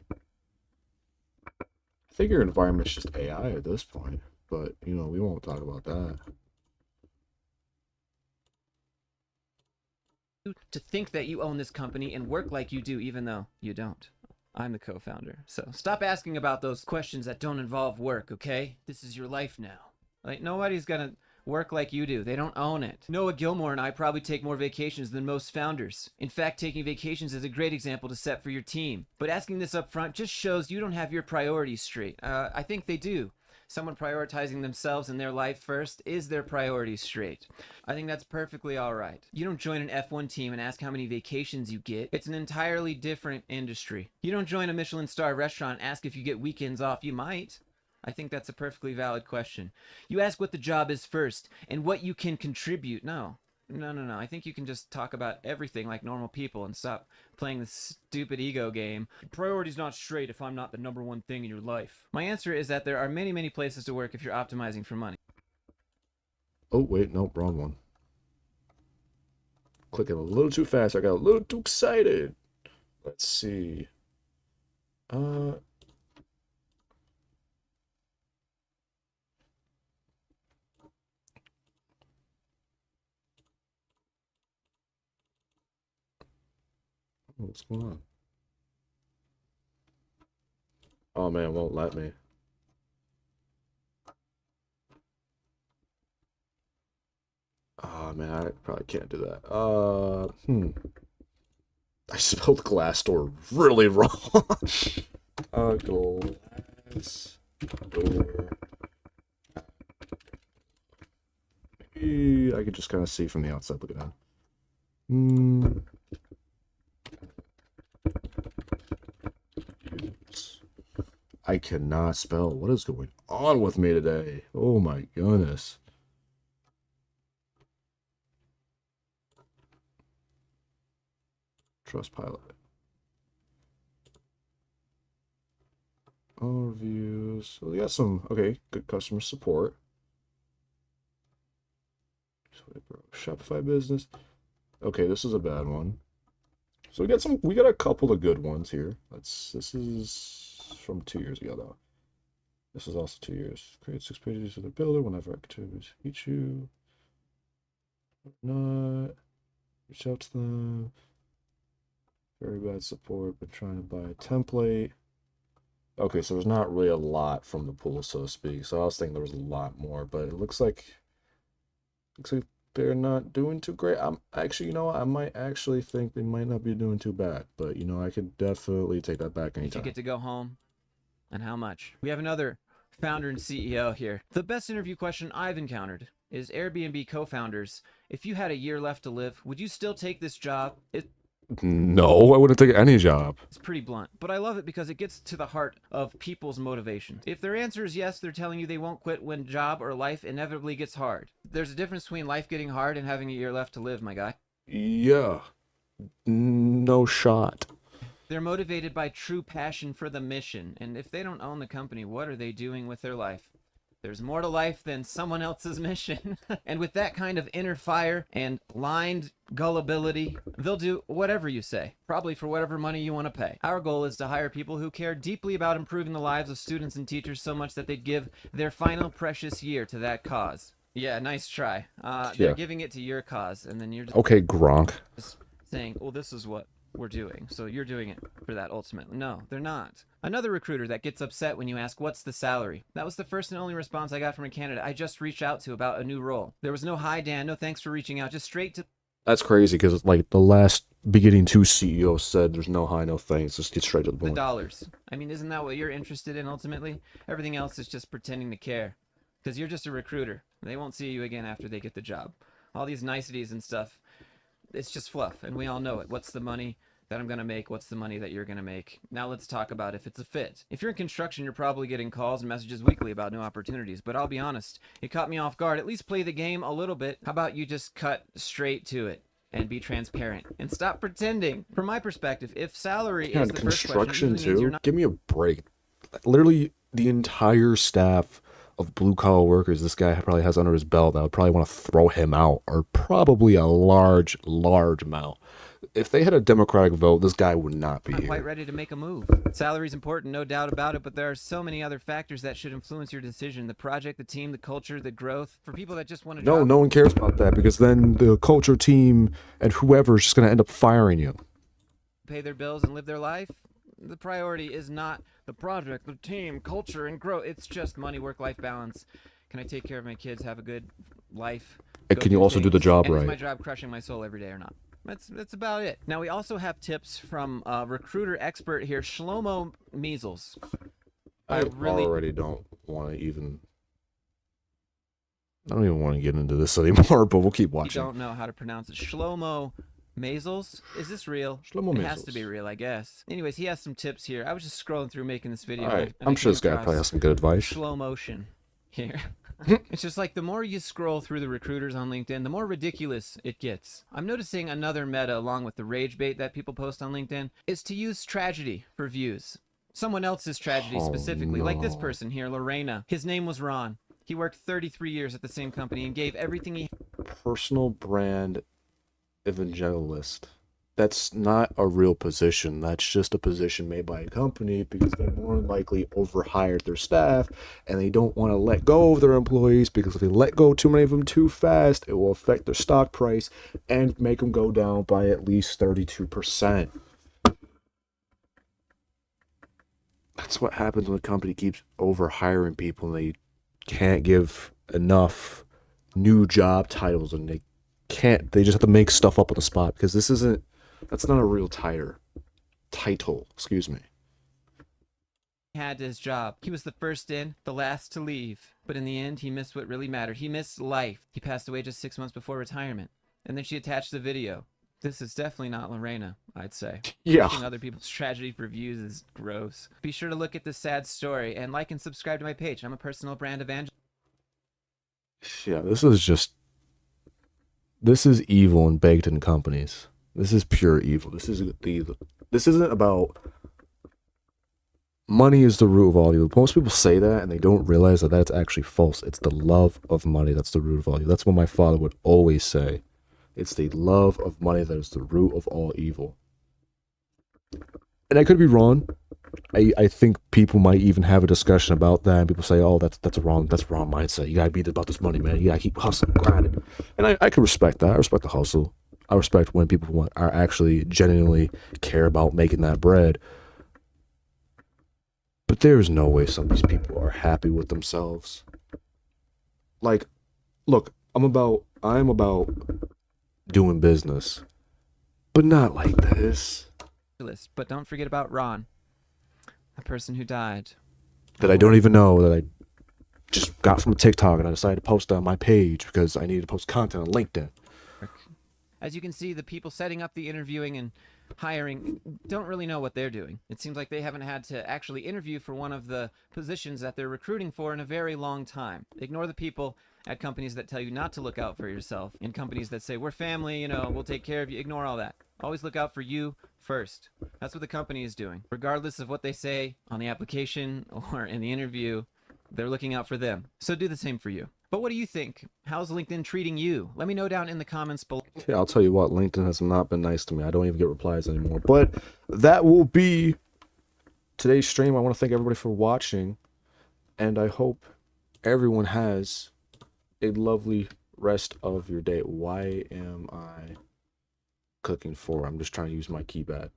I think your environment's just AI at this point, but, you know, we won't talk about that. To think that you own this company and work like you do, even though you don't. I'm the co-founder. So stop asking about those questions that don't involve work, okay? This is your life now. Like, nobody's gonna work like you do. They don't own it. Noah Gilmore and I probably take more vacations than most founders. In fact, taking vacations is a great example to set for your team. But asking this up front just shows you don't have your priorities straight. I think they do. Someone prioritizing themselves and their life first is their priorities straight. I think that's perfectly all right. You don't join an F1 team and ask how many vacations you get. It's an entirely different industry. You don't join a Michelin star restaurant and ask if you get weekends off. You might. I think that's a perfectly valid question. You ask what the job is first and what you can contribute. No. I think you can just talk about everything like normal people and stop playing this stupid ego game. Your priority's not straight if I'm not the number one thing in your life. My answer is that there are many, many places to work if you're optimizing for money. Oh, wait, nope, wrong one. Clicking a little too fast. I got a little too excited. Let's see. What's going on? Oh man, it won't let me. Oh man, I probably can't do that. I spelled Glassdoor really wrong. Glassdoor. Maybe I could just kind of see from the outside looking in. I cannot spell. What is going on with me today? Oh my goodness. Trustpilot. Overviews. So we got some, okay, good customer support. Shopify business. Okay, this is a bad one. So we got a couple of good ones here. This is from 2 years ago though. This is also 2 years. Create 6 pages with a builder whenever activities reach you. Not reach out to them. Very bad support, but trying to buy a template. Okay, so there's not really a lot from the pool, so to speak. So I was thinking there was a lot more, but it looks like they're not doing too great. I'm actually, you know, I might actually think they might not be doing too bad, but you know, I could definitely take that back If you anytime. get to go home, and how much? We have another founder and CEO here. The best interview question I've encountered is Airbnb co-founders. If you had a year left to live, would you still take this job? No, I wouldn't take any job. It's pretty blunt, but I love it because it gets to the heart of people's motivations. If their answer is yes, they're telling you they won't quit when job or life inevitably gets hard. There's a difference between life getting hard and having a year left to live, my guy. Yeah. No shot. They're motivated by true passion for the mission, and if they don't own the company, what are they doing with their life? There's more to life than someone else's mission. And with that kind of inner fire and lined gullibility, they'll do whatever you say, probably for whatever money you want to pay. Our goal is to hire people who care deeply about improving the lives of students and teachers so much that they'd give their final precious year to that cause. Yeah, nice try. They're giving it to your cause, and then you're just Okay, Gronk. saying, well, this is what we're doing, so you're doing it for that ultimately. No, they're not. Another recruiter that gets upset when you ask, what's the salary? That was the first and only response I got from a candidate I just reached out to about a new role. There was no, hi, Dan, no thanks for reaching out, just straight to... That's crazy because like the last beginning two CEOs said there's no hi, no thanks, just get straight to the the point. dollars. I mean, isn't that what you're interested in ultimately? Everything else is just pretending to care. Because you're just a recruiter. They won't see you again after they get the job. All these niceties and stuff, it's just fluff, and we all know it. What's the money that I'm going to make? What's the money that you're going to make? Now let's talk about if it's a fit. If you're in construction, you're probably getting calls and messages weekly about new opportunities, but I'll be honest, it caught me off guard. At least play the game a little bit. How about you just cut straight to it and be transparent and stop pretending? From my perspective, if salary Yeah, is the first construction question, it usually means you're too. not... Give me a break. Literally, the entire staff of blue collar workers this guy probably has under his belt, I would probably want to throw him out, or probably a large amount. If they had a Democratic vote, this guy would not be Not here. quite ready to make a move. Salary's important, no doubt about it, but there are so many other factors that should influence your decision. The project, the team, the culture, the growth. For people that just want to No, no one cares about that because then the culture team and whoever is just going to end up firing you. pay their bills and live their life, the priority is not the project, the team, culture, and growth. It's just money, work-life balance. Can I take care of my kids, have a good life? And go can you also do the things? job And right? Is my job crushing my soul every day or not? That's about it. Now, we also have tips from recruiter expert here, Shlomo Measles. I already don't want to even... I don't even want to get into this anymore, but we'll keep You watching. don't know how to pronounce it. Shlomo Measles? Is this real? Shlomo It has Measles. to be real, I guess. Anyways, he has some tips here. I was just scrolling through making this video. All right, and I I'm sure came this guy across probably has some good advice. Slow motion here. It's just like the more you scroll through the recruiters on LinkedIn, the more ridiculous it gets. I'm noticing another meta along with the rage bait that people post on LinkedIn is to use tragedy for views. Someone else's tragedy specifically, like this no. person here, Lorena. His name was Ron. He worked 33 years at the same company and gave everything he... Personal brand evangelist. That's not a real position. That's just a position made by a company because they more than likely overhired their staff and they don't want to let go of their employees because if they let go too many of them too fast, it will affect their stock price and make them go down by at least 32%. That's what happens when a company keeps overhiring people and they can't give enough new job titles and they just have to make stuff up on the spot because that's not a real title, excuse me. had to his job. He was the first in, the last to leave. But in the end, he missed what really mattered. He missed life. He passed away just 6 months before retirement. And then she attached the video. This is definitely not Lorena, I'd say. Yeah. Watching other people's tragedy for views is gross. Be sure to look at this sad story and like and subscribe to my page. I'm a personal brand evangelist. Yeah, this is evil and baked in companies. This is pure evil. This isn't about money is the root of all evil. Most people say that and they don't realize that that's actually false. It's the love of money that's the root of all evil. That's what my father would always say. It's the love of money that is the root of all evil. And I could be wrong. I think people might even have a discussion about that, and people say, "Oh, that's a wrong mindset. You gotta be about this money, man. You gotta keep hustling, grinding." And I can respect that. I respect the hustle. I respect when people are actually genuinely care about making that bread. But there's no way some of these people are happy with themselves. Like, look, I'm about I'm about doing business, but not like this. But don't forget about Ron, the person who died. That I don't even know, that I just got from TikTok and I decided to post on my page because I needed to post content on LinkedIn. As you can see, the people setting up the interviewing and hiring don't really know what they're doing. It seems like they haven't had to actually interview for one of the positions that they're recruiting for in a very long time. Ignore the people at companies that tell you not to look out for yourself, and companies that say, we're family, you know, we'll take care of you. Ignore all that. Always look out for you first. That's what the company is doing. Regardless of what they say on the application or in the interview, they're looking out for them. So do the same for you. But what do you think? How's LinkedIn treating you? Let me know down in the comments below. Yeah, I'll tell you what, LinkedIn has not been nice to me. I don't even get replies anymore. But that will be today's stream. I want to thank everybody for watching, and I hope everyone has a lovely rest of your day. Why am I clicking 4? I'm just trying to use my keypad.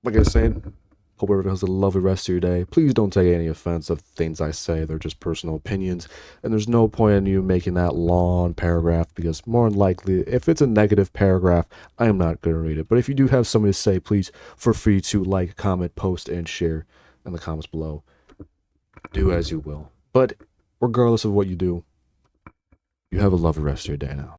Like I was saying, hope everyone has a lovely rest of your day. Please don't take any offense of things I say. They're just personal opinions. And there's no point in you making that long paragraph, because more than likely, if it's a negative paragraph, I am not going to read it. But if you do have something to say, please feel free to like, comment, post, and share in the comments below. Do as you will. But regardless of what you do, you have a lovely rest of your day now.